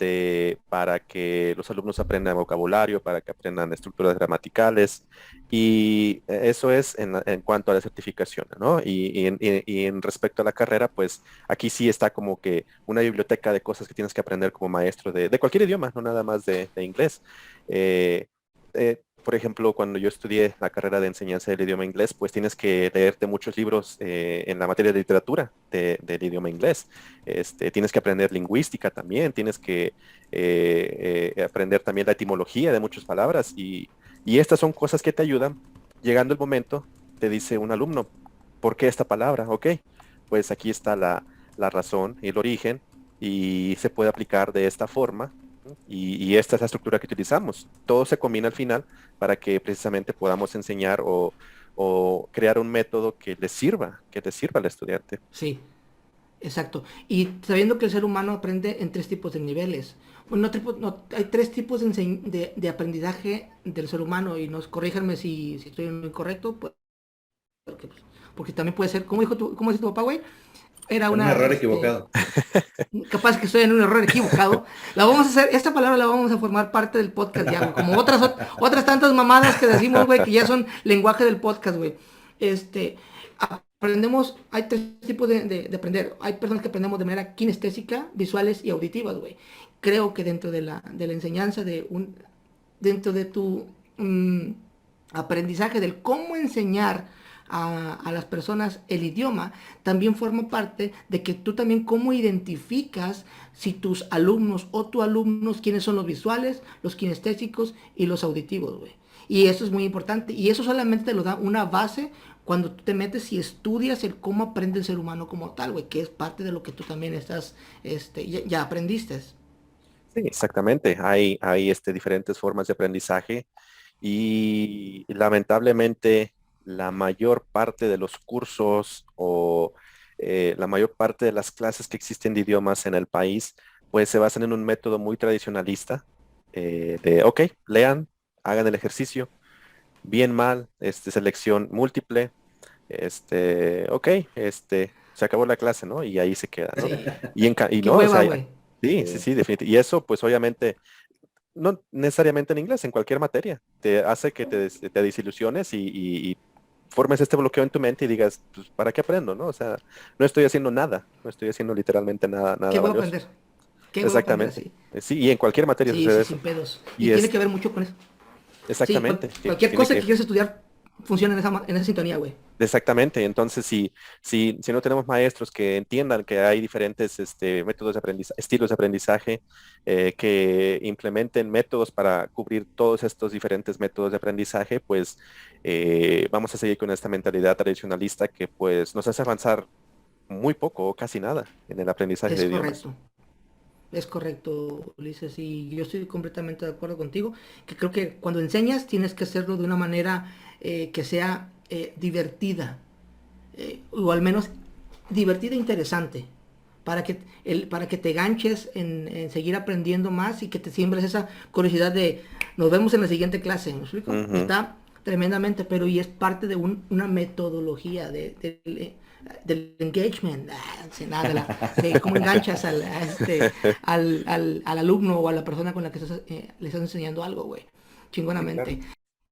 para que los alumnos aprendan vocabulario, para que aprendan estructuras gramaticales. Y eso es en cuanto a la certificación, ¿no? Y en respecto a la carrera, pues aquí sí está como que una biblioteca de cosas que tienes que aprender como maestro de cualquier idioma, no nada más de inglés. Eh, por ejemplo, cuando yo estudié la carrera de enseñanza del idioma inglés, pues tienes que leerte muchos libros en la materia de literatura del idioma inglés. Tienes que aprender lingüística también, tienes que aprender también la etimología de muchas palabras y estas son cosas que te ayudan. Llegando el momento, te dice un alumno, ¿por qué esta palabra? Ok, pues aquí está la razón y el origen y se puede aplicar de esta forma, ¿no? Y esta es la estructura que utilizamos. Todo se combina al final para que precisamente podamos enseñar o crear un método que le sirva al estudiante. Sí, exacto. Y sabiendo que el ser humano aprende en tres tipos de niveles. Bueno, hay tres tipos de aprendizaje del ser humano y nos corríjanme si estoy en lo incorrecto, pues, porque también puede ser, ¿cómo dice tu papá, güey? Era En un una, error equivocado. capaz que estoy en un error equivocado. La vamos a hacer, esta palabra la vamos a formar parte del podcast ya, güey. Como otras tantas mamadas que decimos, güey, que ya son lenguaje del podcast, güey. Este, aprendemos, hay tres tipos de aprender. Hay personas que aprendemos de manera kinestésica, visuales y auditivas, güey. Creo que dentro de la enseñanza dentro de tu aprendizaje del cómo enseñar a las personas el idioma, también forma parte de que tú también cómo identificas si tus alumnos o tus alumnos, quiénes son los visuales, los kinestésicos y los auditivos, güey. Y eso es muy importante. Y eso solamente te lo da una base cuando tú te metes y estudias el cómo aprende el ser humano como tal, güey, que es parte de lo que tú también estás, ya aprendiste. Sí, exactamente. Hay diferentes formas de aprendizaje y lamentablemente la mayor parte de los cursos o la mayor parte de las clases que existen de idiomas en el país pues se basan en un método muy tradicionalista ok, lean, hagan el ejercicio, bien mal, selección múltiple, ok, se acabó la clase, ¿no? Y ahí se queda, ¿no? Sí. Y Qué no, o hueva, sea, güey. sí, sí, sí, definitivamente. Y eso, pues obviamente, no necesariamente en inglés, en cualquier materia, te hace que te desilusiones y formes este bloqueo en tu mente y digas, pues, ¿para qué aprendo, no? O sea, no estoy haciendo nada, no estoy haciendo literalmente nada, Qué nada hueva valioso. aprender. Qué hueva aprender Exactamente. así. Sí, y en cualquier materia Sí, sucede sí, eso. sin pedos. Y Y tiene es que ver mucho con eso. Sí, exactamente, que cualquier tiene cosa que que quieras estudiar funciona en esa sintonía, güey. exactamente, entonces si no tenemos maestros que entiendan que hay diferentes métodos de aprendizaje, estilos de aprendizaje, que implementen métodos para cubrir todos estos diferentes métodos de aprendizaje, pues vamos a seguir con esta mentalidad tradicionalista que pues nos hace avanzar muy poco o casi nada en el aprendizaje Es de idiomas. correcto. Es correcto, Ulises, y yo estoy completamente de acuerdo contigo, que creo que cuando enseñas tienes que hacerlo de una manera que sea divertida, o al menos divertida e interesante, para que te ganches en seguir aprendiendo más y que te siembres esa curiosidad de nos vemos en la siguiente clase, ¿me explico? Ujú. Está tremendamente, pero y es parte de una metodología del engagement, sin nada, de cómo enganchas al alumno o a la persona con la que le estás enseñando algo, güey, Sí, claro. chingonamente.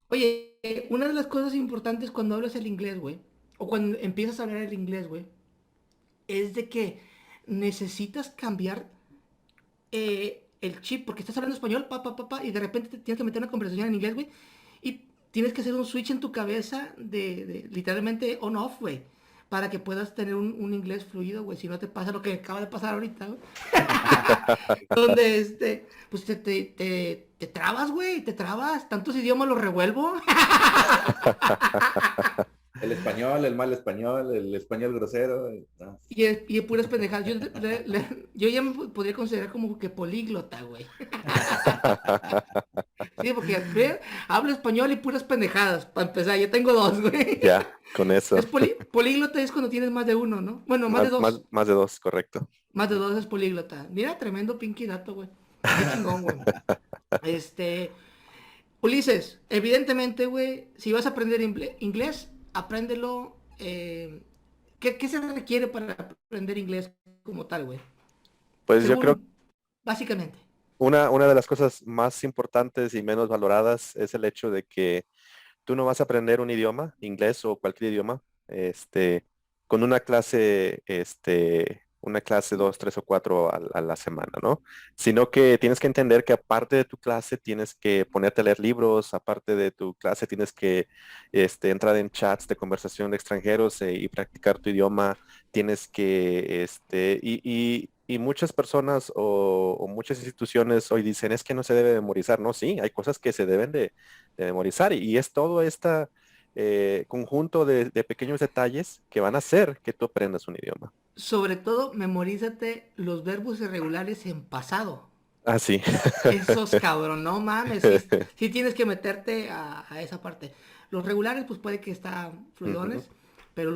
Oye, una de las cosas importantes cuando hablas el inglés, güey, o cuando empiezas a hablar el inglés, güey, es de que necesitas cambiar el chip, porque estás hablando español, y de repente te tienes que meter una conversación en inglés, güey, y tienes que hacer un switch en tu cabeza de literalmente on-off, güey, para que puedas tener un inglés fluido, güey, si no te pasa lo que acaba de pasar ahorita, güey. Donde, pues te trabas, güey, te trabas, tantos idiomas los revuelvo. El español, el mal español, el español grosero. No. Y puras pendejadas. Yo ya me podría considerar como que políglota, güey. Sí, porque hablo español y puras pendejadas. Para empezar, ya tengo dos, güey. Ya, con eso. Políglota es cuando tienes más de uno, ¿no? Bueno, más de dos. Más de dos, correcto. Más de dos es políglota. Mira, tremendo pinky dato, güey. Qué chingón, güey. Este, Ulises, evidentemente, güey, si vas a aprender inglés, apréndelo. ¿Qué se requiere para aprender inglés como tal, güey? Pues yo creo Según, básicamente. una de las cosas más importantes y menos valoradas es el hecho de que tú no vas a aprender un idioma, inglés o cualquier idioma, con una clase dos, tres o cuatro a la semana, ¿no? Sino que tienes que entender que aparte de tu clase tienes que ponerte a leer libros, aparte de tu clase tienes que entrar en chats de conversación de extranjeros y practicar tu idioma, tienes que, y muchas personas o muchas instituciones hoy dicen es que no se debe memorizar, ¿no? Sí, hay cosas que se deben de memorizar y es todo este conjunto de pequeños detalles que van a hacer que tú aprendas un idioma. Sobre todo, memorízate los verbos irregulares en pasado. Ah, sí. Esos cabrón, no mames, sí tienes que meterte a esa parte. Los regulares, pues puede que están Ujú. fluidones, pero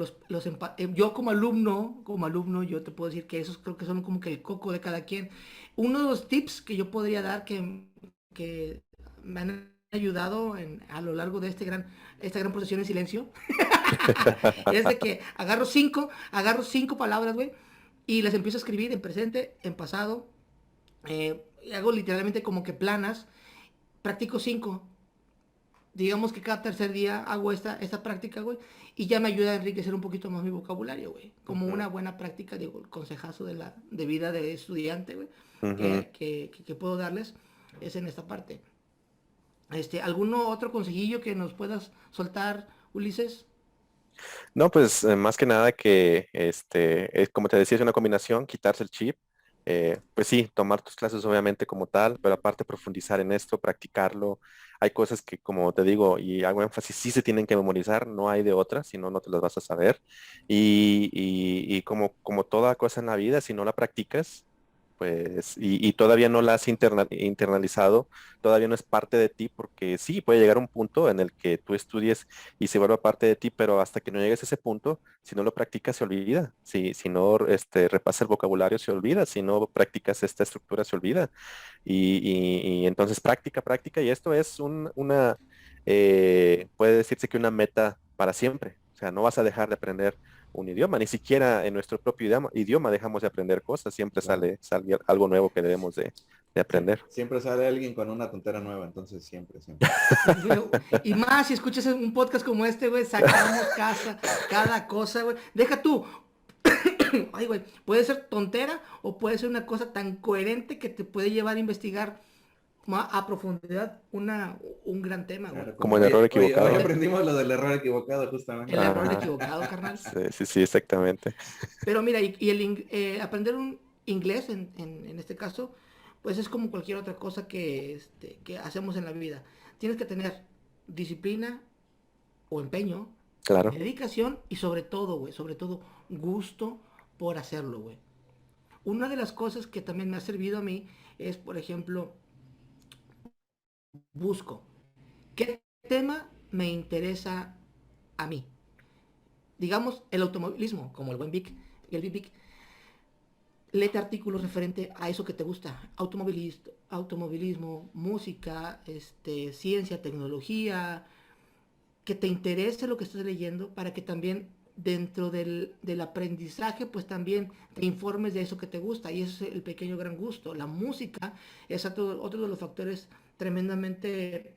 yo como alumno, yo te puedo decir que esos creo que son como que el coco de cada quien. Uno de los tips que yo podría dar que me han ayudado a lo largo de esta gran procesión en silencio, es de que agarro cinco palabras, güey, y las empiezo a escribir en presente, en pasado, y hago literalmente como que planas, practico cinco. Digamos que cada tercer día hago esta práctica, güey, y ya me ayuda a enriquecer un poquito más mi vocabulario, güey. Como Ujú. una buena práctica, digo, el consejazo de vida de estudiante, güey, Ujú. que puedo darles es en esta parte. ¿Alguno otro consejillo que nos puedas soltar, Ulises? No, pues más que nada que, como te decía, es una combinación, quitarse el chip, pues sí, tomar tus clases obviamente como tal, pero aparte profundizar en esto, practicarlo. Hay cosas que, como te digo, y hago énfasis, sí se tienen que memorizar, no hay de otra, si no, no te las vas a saber. Y como toda cosa en la vida, si no la practicas, pues, y todavía no la has internalizado, todavía no es parte de ti, porque sí, puede llegar un punto en el que tú estudies y se vuelva parte de ti, pero hasta que no llegues a ese punto, si no lo practicas, se olvida. Si no repasa el vocabulario, se olvida. Si no practicas esta estructura, se olvida. Y entonces práctica, y esto es puede decirse que una meta para siempre. O sea, no vas a dejar de aprender un idioma, ni siquiera en nuestro propio idioma dejamos de aprender cosas, siempre Claro. sale algo nuevo que debemos de aprender. Siempre sale alguien con una tontera nueva, entonces siempre. Y más si escuchas un podcast como este, güey, sacamos cada cosa, güey. Deja tú. Ay, güey, puede ser tontera o puede ser una cosa tan coherente que te puede llevar a investigar más a profundidad un gran tema, güey. Claro, Como el error Oye, equivocado. hoy aprendimos lo del error equivocado, justamente. El error Ajá. equivocado, carnal. Sí, exactamente. Pero mira, aprender un inglés en este caso, pues es como cualquier otra cosa que hacemos en la vida. Tienes que tener disciplina o empeño, Claro. dedicación y sobre todo, güey, sobre todo gusto por hacerlo, güey. Una de las cosas que también me ha servido a mí es, por ejemplo, busco qué tema me interesa a mí. Digamos, el automovilismo, como el buen Vic, el Big Vic, léete artículos referente a eso que te gusta. Automovilismo, música, ciencia, tecnología, que te interese lo que estás leyendo para que también dentro del aprendizaje pues también te informes de eso que te gusta, y eso es el pequeño gran gusto. La música es otro de los factores tremendamente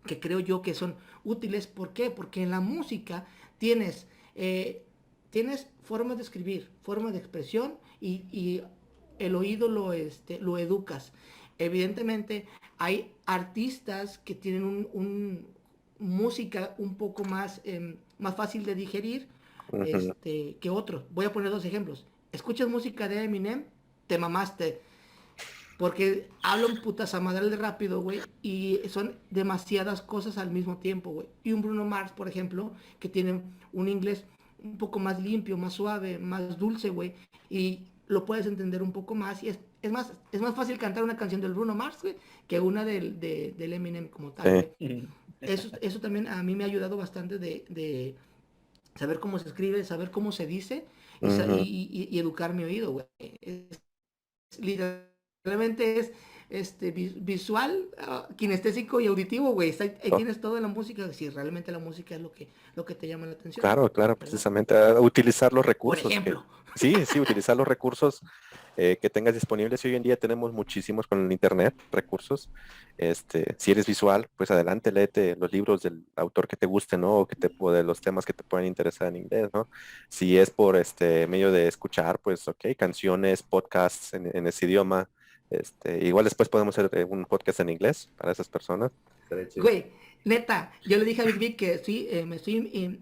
que creo yo que son útiles. ¿Por qué? Porque en la música tienes, tienes formas de escribir, formas de expresión y el oído lo educas. Evidentemente hay artistas que tienen música un poco más fácil de digerir Ujú. que otros. Voy a poner dos ejemplos. Escuchas música de Eminem, te mamaste. Porque hablan putas a madre de rápido, güey, y son demasiadas cosas al mismo tiempo, güey. Y un Bruno Mars, por ejemplo, que tiene un inglés un poco más limpio, más suave, más dulce, güey, y lo puedes entender un poco más. Y es más fácil cantar una canción del Bruno Mars, güey, que una del Eminem como tal, Sí. güey. Eso también a mí me ha ayudado bastante de saber cómo se escribe, saber cómo se dice Ujú. y educar mi oído, güey. Literalmente es visual, kinestésico y auditivo, güey. Ahí Oh, tienes toda la música, si realmente la música es lo que te llama la atención, claro, ¿verdad? precisamente utilizar los Por recursos que, ejemplo. sí, utilizar los recursos que tengas disponibles. Y hoy en día tenemos muchísimos con el internet, recursos. Si eres visual, pues adelante, léete los libros del autor que te guste, ¿no? O de los temas que te puedan interesar en inglés, ¿no? Si es por medio de escuchar, pues ok, canciones, podcasts en ese idioma. Igual después podemos hacer un podcast en inglés para esas personas. Estaría chido. Güey, neta, yo le dije a Big Vic que sí, me estoy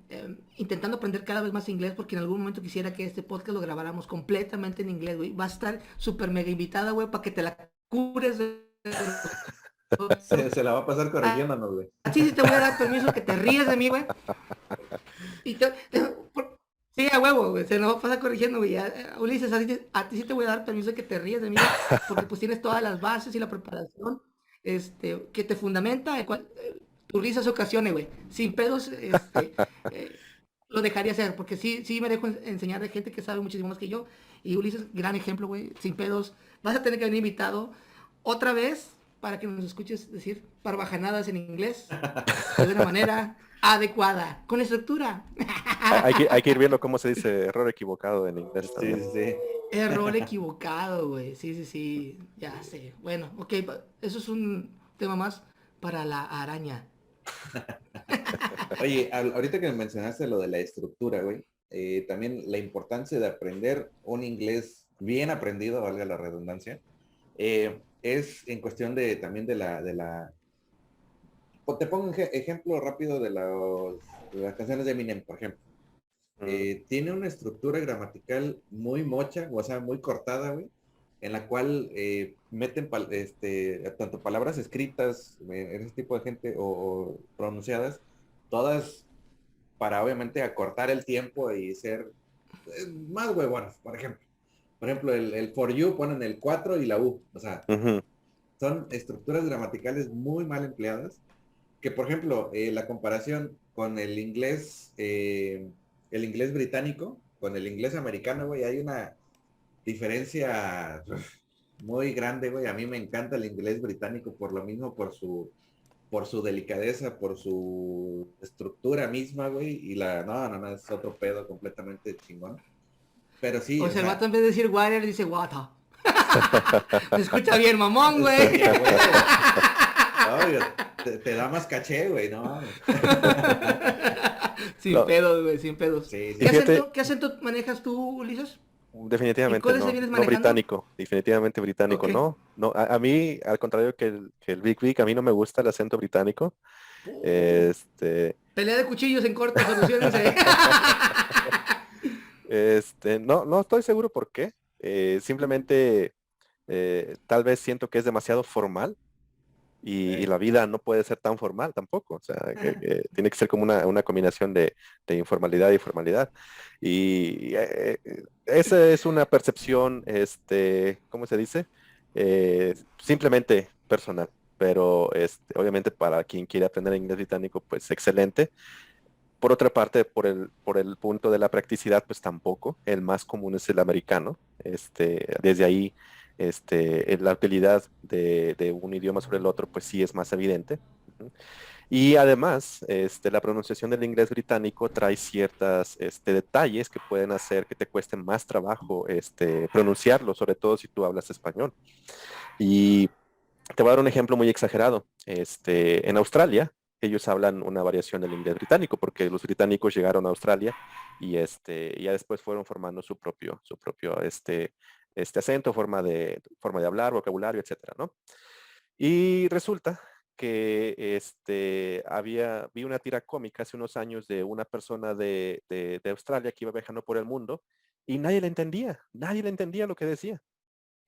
intentando aprender cada vez más inglés porque en algún momento quisiera que este podcast lo grabáramos completamente en inglés, güey. Va a estar súper mega invitada, güey, para que te la cures. Se la va a pasar corrigiéndonos, güey. Así sí te voy a dar permiso que te ríes de mí, güey. Y sí, a huevo, güey, se nos va a pasar corrigiendo, güey. Ulises, a ti sí te voy a dar permiso de que te ríes de mí, güey, porque pues tienes todas las bases y la preparación, que te fundamenta, tu risa se ocasione, güey. Sin pedos, eh, lo dejaría hacer, porque sí me dejo enseñar de gente que sabe muchísimo más que yo. Y Ulises, gran ejemplo, güey, sin pedos. Vas a tener que venir invitado otra vez para que nos escuches decir barbajanadas en inglés, pero de una manera adecuada, con estructura. Hay que ir viendo cómo se dice error equivocado en inglés Sí, también. sí, sí. Error equivocado, güey. Sí, ya sé. Bueno, ok, eso es un tema más para la araña. Oye, ahorita que mencionaste lo de la estructura, güey, también la importancia de aprender un inglés bien aprendido, valga la redundancia, es en cuestión también te pongo un ejemplo rápido de las canciones de Eminem, por ejemplo. Mm, Tiene una estructura gramatical muy mocha, o sea, muy cortada, güey, en la cual meten tanto palabras escritas en ese tipo de gente o pronunciadas, todas para obviamente acortar el tiempo y ser más huevonas, por ejemplo. Por ejemplo, el for you ponen el 4 y la U. O sea, Ujú. son estructuras gramaticales muy mal empleadas. Que, por ejemplo, la comparación con el inglés británico, con el inglés americano, güey, hay una diferencia muy grande, güey. A mí me encanta el inglés británico por lo mismo, por su delicadeza, por su estructura misma, güey. Y no, es otro pedo completamente chingón. Pero sí, O o sea, el vato sea, en vez de decir water dice water. Se escucha bien, mamón, sí, güey. güey. Oye, te da más caché, güey, no mames. Sin No, pedos, güey, sin pedos. Sí, y sí, sí. fíjate, Qué acento manejas tú, Ulises? ¿Y definitivamente cuáles se no, vienes no manejando? británico, definitivamente británico, Ok. no, no, a mí, al contrario que el Big Big, a mí no me gusta el acento británico, este, Pelea de cuchillos en corto, solucionense. no, no estoy seguro por qué, simplemente tal vez siento que es demasiado formal y la vida no puede ser tan formal tampoco, o sea, que tiene que ser como una combinación de informalidad y formalidad. Y esa es una percepción, ¿cómo se dice? Simplemente personal, pero obviamente para quien quiere aprender inglés británico, pues excelente. Por otra parte, por el punto de la practicidad, pues tampoco. El más común es el americano. Desde ahí, la utilidad de un idioma sobre el otro, pues sí es más evidente. Ujú. Y además, la pronunciación del inglés británico trae ciertos detalles que pueden hacer que te cueste más trabajo pronunciarlo, sobre todo si tú hablas español. Y te voy a dar un ejemplo muy exagerado. En Australia, ellos hablan una variación del inglés británico, porque los británicos llegaron a Australia y ya después fueron formando su propio acento, forma de hablar, vocabulario, etcétera, ¿no? Y resulta que vi una tira cómica hace unos años de una persona de Australia que iba viajando por el mundo y nadie le entendía lo que decía.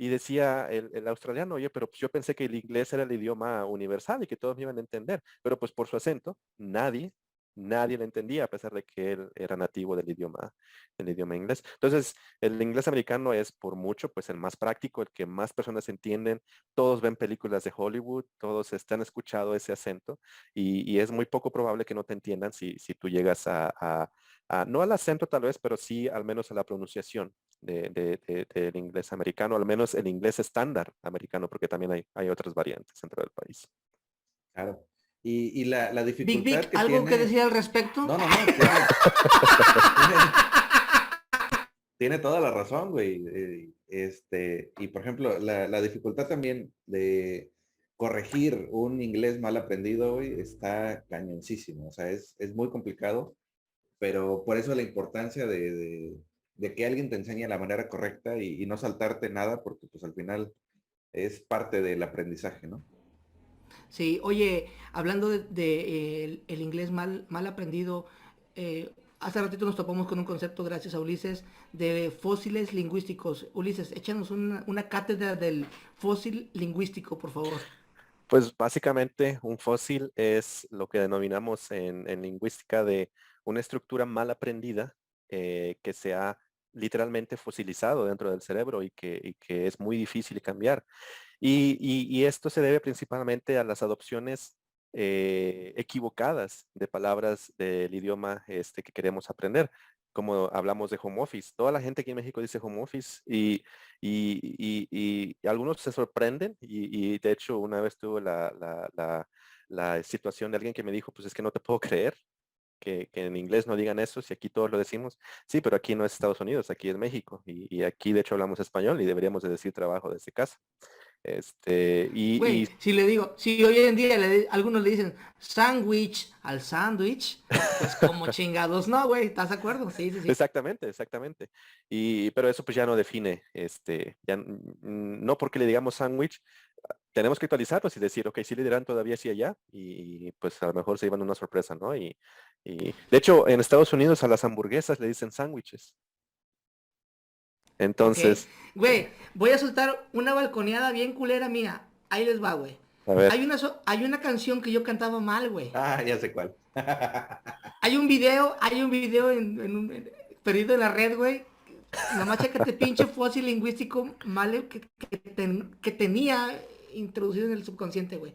Y decía el australiano, oye, pero pues yo pensé que el inglés era el idioma universal y que todos me iban a entender, pero pues por su acento, nadie le entendía, a pesar de que él era nativo del idioma inglés. Entonces, el inglés americano es por mucho, pues el más práctico, el que más personas entienden, todos ven películas de Hollywood, todos están escuchado ese acento y es muy poco probable que no te entiendan si tú llegas no al acento tal vez, pero sí al menos a la pronunciación del inglés americano, al menos el inglés estándar americano, porque también hay otras variantes dentro del país. Claro. Y la Big dificultad Big, que ¿algo que tiene, decir al respecto? no, tiene, tiene toda la razón, güey. Y por ejemplo, la dificultad también de corregir un inglés mal aprendido, güey, está cañoncísimo. O sea, es muy complicado, pero por eso la importancia de que alguien te enseñe la manera correcta y no saltarte nada, porque pues al final es parte del aprendizaje, ¿no? Sí, oye, hablando el inglés mal aprendido, hace ratito nos topamos con un concepto, gracias a Ulises, de fósiles lingüísticos. Ulises, échanos una cátedra del fósil lingüístico, por favor. Pues básicamente un fósil es lo que denominamos en lingüística de una estructura mal aprendida que se ha literalmente fosilizado dentro del cerebro y que es muy difícil cambiar. Y esto se debe principalmente a las adopciones equivocadas de palabras del idioma que queremos aprender. Como hablamos de home office, toda la gente aquí en México dice home office y algunos se sorprenden y de hecho una vez tuve la situación de alguien que me dijo, pues es que no te puedo creer que en inglés no digan eso, si aquí todos lo decimos. Sí, pero aquí no es Estados Unidos, aquí es México y aquí de hecho hablamos español y deberíamos de decir trabajo desde casa. Y Güey, si le digo, si hoy en día algunos le dicen sándwich al sándwich, pues como chingados, no, güey, ¿estás de acuerdo? Sí, sí, sí. exactamente, exactamente. Pero eso pues ya no define, no porque le digamos sándwich, tenemos que actualizarlos y decir, ok, sí le dirán todavía sí allá y pues a lo mejor se llevan una sorpresa, ¿no? Y de hecho en Estados Unidos a las hamburguesas le dicen sándwiches. Ok. Entonces, Güey, voy a soltar una balconeada bien culera mía. Ahí les va, güey. a ver, Hay una canción que yo cantaba mal, güey. Ah, ya sé cuál. Hay un video perdido en la red, güey. Nomás chécate, pinche fósil lingüístico mal que tenía introducido en el subconsciente, güey.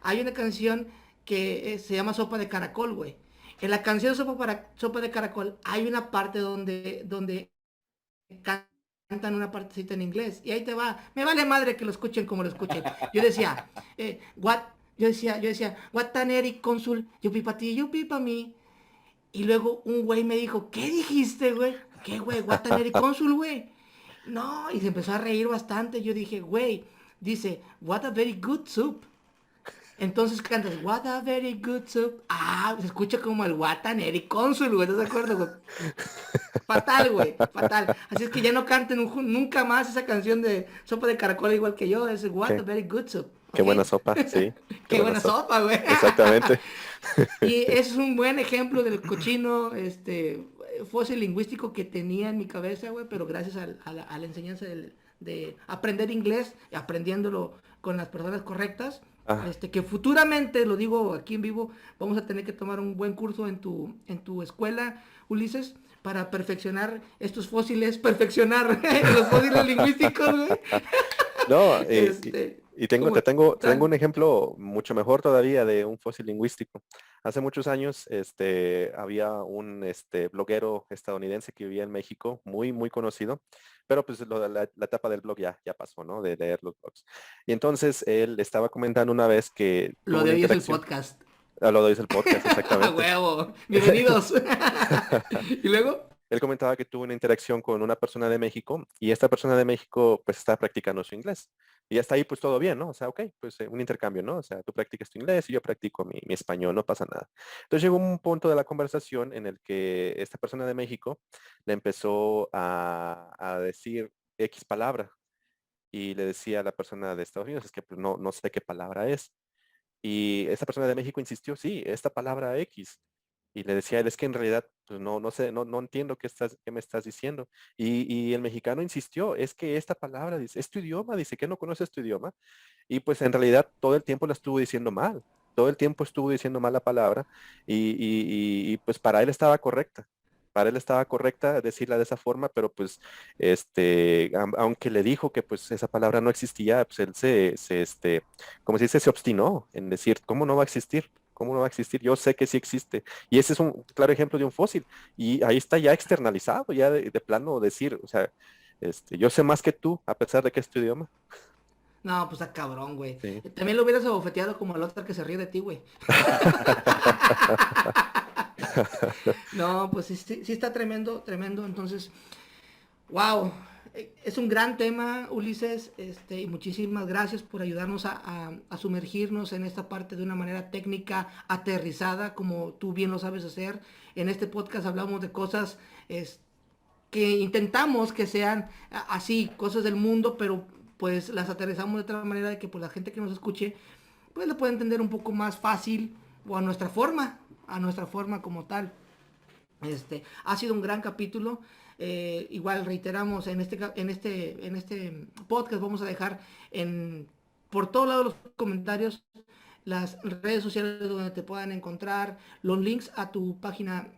Hay una canción que se llama Sopa de Caracol, güey. En la canción Sopa de Caracol hay una parte donde cantan una partecita en inglés. Y ahí te va. Me vale madre que lo escuchen como lo escuchen. Yo decía, what? Yo decía, what tan Eric Consul, yupi pa ti, yupi pa mí. Y luego un güey me dijo, ¿qué dijiste, güey? ¿Qué, güey? What tan Eric Consul, güey. No, y se empezó a reír bastante. Yo dije, güey, dice, what a very good soup. Entonces cantas, what a very good soup. Ah, se escucha como el Watan Eric Consul, güey, ¿estás de acuerdo, güey? Fatal, güey, fatal. Así es que ya no canten nunca más esa canción de Sopa de Caracol igual que yo. Es what a very good soup. Qué ¿Ok? buena sopa, sí. Qué buena sopa, güey. Exactamente. Y ese es un buen ejemplo del cochino, fósil lingüístico que tenía en mi cabeza, güey, pero gracias a la enseñanza de aprender inglés, aprendiéndolo con las personas correctas, Ah, que futuramente, lo digo aquí en vivo, vamos a tener que tomar un buen curso en tu escuela, Ulises, para perfeccionar estos fósiles, perfeccionar los fósiles lingüísticos, güey. no, y ¿Cómo? tengo un ejemplo mucho mejor todavía de un fósil lingüístico. Hace muchos años, había un bloguero estadounidense que vivía en México, muy, muy conocido, pero pues la etapa del blog ya pasó, ¿no? De leer los blogs. Y entonces él estaba comentando una vez que Lo tuvo de una hoy es el interacción. podcast. Lo de hoy es el podcast, ¡A exactamente. huevo! Bienvenidos. ¿Y luego? Él comentaba que tuvo una interacción con una persona de México y esta persona de México pues está practicando su inglés. Y hasta ahí pues todo bien, ¿no? O sea, ok, pues un intercambio, ¿no? O sea, tú practicas tu inglés y yo practico mi español, no pasa nada. Entonces llegó un punto de la conversación en el que esta persona de México le empezó a decir X palabra y le decía a la persona de Estados Unidos, es que pues, no sé qué palabra es. Y esta persona de México insistió, sí, esta palabra X. Y le decía él, es que en realidad pues, no sé, no entiendo qué me estás diciendo. Y el mexicano insistió, es que esta palabra, dice, es tu idioma, dice que no conoces tu idioma. Y pues en realidad todo el tiempo la estuvo diciendo mal. Todo el tiempo estuvo diciendo mal la palabra y pues para él estaba correcta. Para él estaba correcta decirla de esa forma, pero pues aunque le dijo que pues esa palabra no existía, pues él como se dice, se obstinó en decir, ¿cómo no va a existir? ¿Cómo no va a existir? Yo sé que sí existe. Y ese es un claro ejemplo de un fósil. Y ahí está ya externalizado, ya de plano decir, o sea, yo sé más que tú, a pesar de que es tu idioma. No, pues está cabrón, güey. Sí. También lo hubieras abofeteado como el otro que se ríe de ti, güey. No, pues sí está tremendo, tremendo. Entonces, wow. Es un gran tema, Ulises, y muchísimas gracias por ayudarnos a sumergirnos en esta parte de una manera técnica, aterrizada, como tú bien lo sabes hacer. En este podcast hablamos de cosas que intentamos que sean así, cosas del mundo, pero pues las aterrizamos de tal manera de que pues la gente que nos escuche, pues lo puede entender un poco más fácil o a nuestra forma como tal. Ha sido un gran capítulo. Igual reiteramos en este podcast vamos a dejar por todos lados los comentarios las redes sociales donde te puedan encontrar, los links a tu página,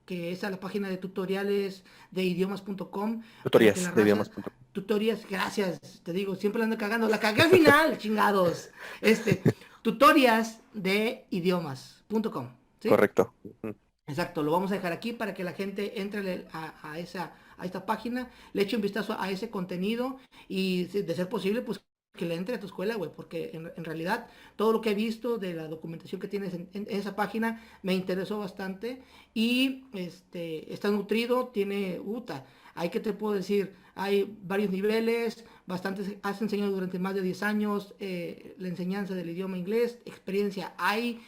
que es a la página de tutoriales de idiomas.com, para que la Tutorías de raza, idiomas.com. tutorias, gracias, te digo, siempre la ando cagando, la cagué al final, chingados, tutorias de idiomas.com, ¿sí? Correcto. Ujú. Exacto, lo vamos a dejar aquí para que la gente entre a esta página, le eche un vistazo a ese contenido y de ser posible, pues que le entre a tu escuela, güey, porque en realidad todo lo que he visto de la documentación que tienes en esa página me interesó bastante y está nutrido, tiene hay que te puedo decir, hay varios niveles, bastantes, has enseñado durante más de 10 años la enseñanza del idioma inglés, experiencia hay,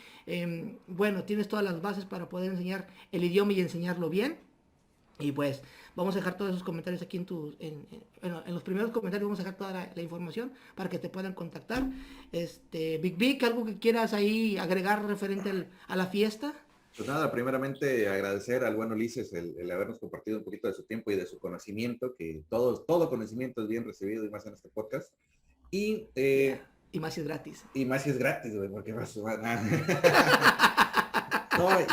bueno, tienes todas las bases para poder enseñar el idioma y enseñarlo bien. Y pues vamos a dejar todos esos comentarios aquí bueno, en los primeros comentarios vamos a dejar toda la información para que te puedan contactar. Big Big, algo que quieras ahí agregar referente a la fiesta. Pues nada, primeramente agradecer al buen Ulises el habernos compartido un poquito de su tiempo y de su conocimiento, que todo conocimiento es bien recibido y más en este podcast. Y, Yeah. Y más si es gratis. Y más si es gratis, güey, porque más... No,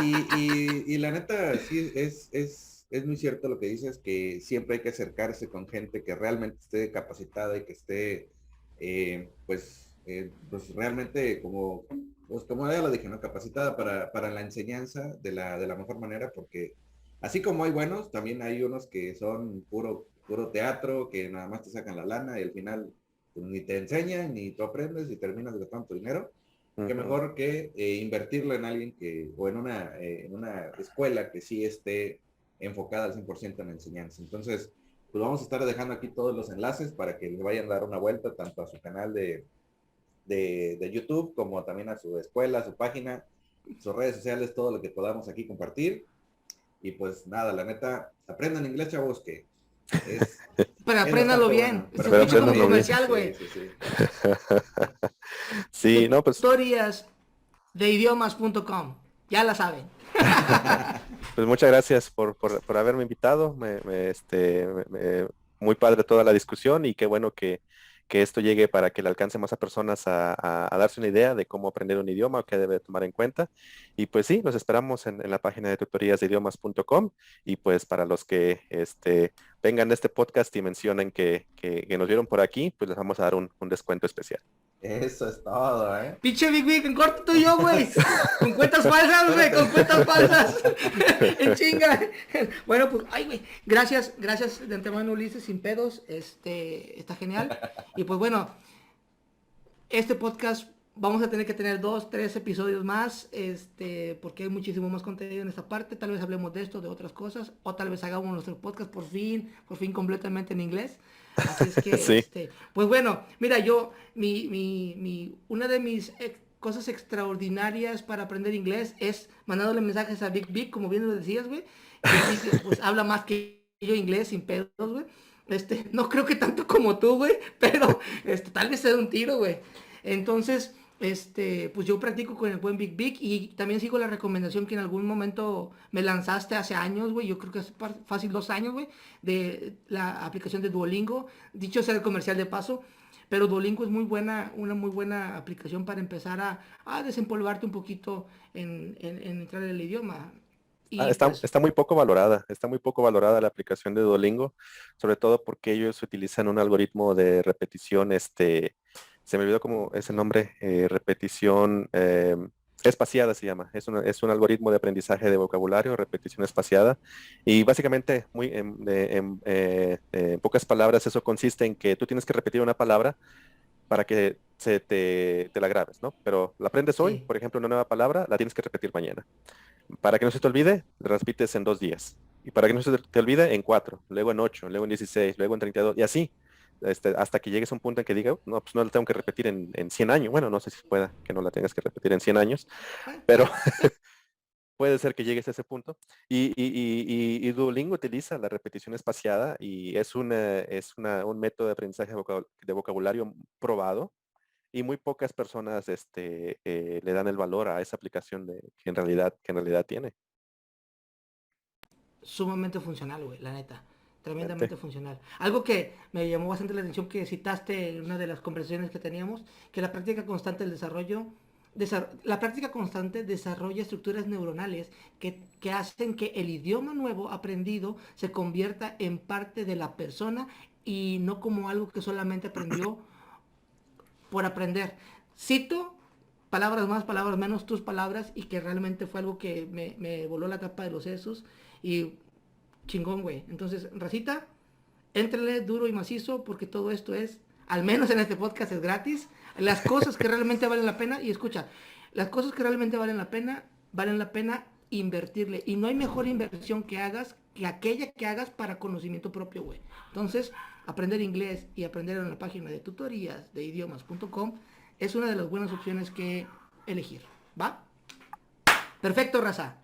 y la neta, sí, es es muy cierto lo que dices, que siempre hay que acercarse con gente que realmente esté capacitada y que esté, pues realmente como ya lo dije, ¿no? Capacitada para la enseñanza de la mejor manera, porque así como hay buenos, también hay unos que son puro teatro, que nada más te sacan la lana y al final pues, ni te enseñan, ni tú aprendes y terminas gastando tu dinero. Qué mejor que invertirlo en alguien o en una escuela que sí esté enfocada al 100% en la enseñanza. Entonces, pues vamos a estar dejando aquí todos los enlaces para que le vayan a dar una vuelta tanto a su canal de YouTube como también a su escuela, a su página, sus redes sociales, todo lo que podamos aquí compartir. Y pues nada, la neta, aprendan inglés, chavos, que es... Pero apréndalo bien. Bueno. Se escucha como comercial, güey. Sí. Sí, no, pues... Tutorias de idiomas.com. Ya la saben. Pues muchas gracias por haberme invitado. Muy padre toda la discusión y qué bueno que esto llegue para que le alcance más a personas a darse una idea de cómo aprender un idioma o qué debe tomar en cuenta. Y pues sí, los esperamos en la página de tutoríasdeidiomas.com y pues para los que vengan a este podcast y mencionen que nos vieron por aquí, pues les vamos a dar un descuento especial. Eso es todo, ¿eh? Pinche Big, en corto tú y yo, güey. Con cuentas falsas, güey, con cuentas falsas. En chinga. Bueno, pues, ay, güey. Gracias de antemano, Ulises, sin pedos. Está genial. Y pues bueno, este podcast vamos a tener que tener 2, 3 episodios más, porque hay muchísimo más contenido en esta parte. Tal vez hablemos de esto, de otras cosas, o tal vez hagamos nuestro podcast por fin completamente en inglés. Así es que, Sí. pues bueno, mira, yo, una de mis cosas extraordinarias para aprender inglés es mandándole mensajes a Big, como bien lo decías, güey. Que pues habla más que yo inglés sin pedos, güey. No creo que tanto como tú, güey, pero tal vez sea un tiro, güey. Entonces, pues yo practico con el buen Big y también sigo la recomendación que en algún momento me lanzaste hace años, güey, yo creo que hace fácil 2 años, güey, de la aplicación de Duolingo, dicho sea el comercial de paso, pero Duolingo es una muy buena aplicación para empezar a desempolvarte un poquito en entrar en el idioma. Y Está muy poco valorada la aplicación de Duolingo, sobre todo porque ellos utilizan un algoritmo de repetición, se me olvidó cómo es el nombre, repetición espaciada se llama. Es un algoritmo de aprendizaje de vocabulario, repetición espaciada. Y básicamente, en pocas palabras, eso consiste en que tú tienes que repetir una palabra para que te la grabes, ¿no? Pero la aprendes hoy, Sí. por ejemplo, una nueva palabra, la tienes que repetir mañana. Para que no se te olvide, la repites en 2 días. Y para que no se te olvide, en 4, luego en 8, luego en 16, luego en 32, y así. Hasta que llegues a un punto en que diga, no, pues no la tengo que repetir en 100 años. Bueno, no sé si pueda que no la tengas que repetir en 100 años, pero puede ser que llegues a ese punto. Y Duolingo utiliza la repetición espaciada y es un método de aprendizaje de vocabulario probado y muy pocas personas le dan el valor a esa aplicación que en realidad tiene. Sumamente funcional, güey, la neta. Tremendamente Sí. funcional. Algo que me llamó bastante la atención que citaste en una de las conversaciones que teníamos, que la práctica constante del desarrollo, la práctica constante desarrolla estructuras neuronales que hacen que el idioma nuevo aprendido se convierta en parte de la persona y no como algo que solamente aprendió por aprender. Cito palabras más, palabras menos, tus palabras, y que realmente fue algo que me voló la tapa de los sesos y chingón, güey. Entonces, racita, éntrale duro y macizo porque todo esto es, al menos en este podcast, es gratis. Las cosas que realmente valen la pena, y escucha, las cosas que realmente valen la pena invertirle. Y no hay mejor inversión que hagas que aquella que hagas para conocimiento propio, güey. Entonces, aprender inglés y aprender en la página de tutorías de idiomas.com es una de las buenas opciones que elegir, ¿va? Perfecto, raza.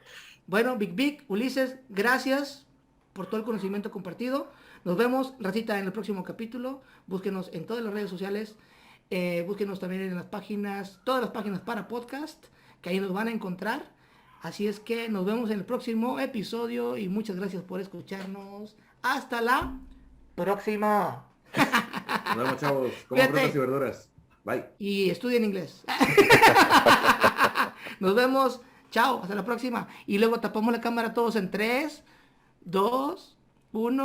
Bueno, Big, Ulises, gracias por todo el conocimiento compartido. Nos vemos, racita, en el próximo capítulo. Búsquenos en todas las redes sociales. Búsquenos también en las páginas, todas las páginas para podcast, que ahí nos van a encontrar. Así es que nos vemos en el próximo episodio y muchas gracias por escucharnos. Hasta la próxima. Nos vemos, chavos. Como Cuídate. frutas y verduras. Bye. Y estudien inglés. Nos vemos. Chao. Hasta la próxima. Y luego tapamos la cámara todos en 3, 2, 1.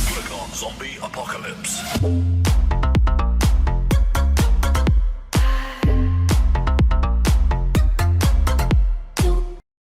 Click on Zombie Apocalypse.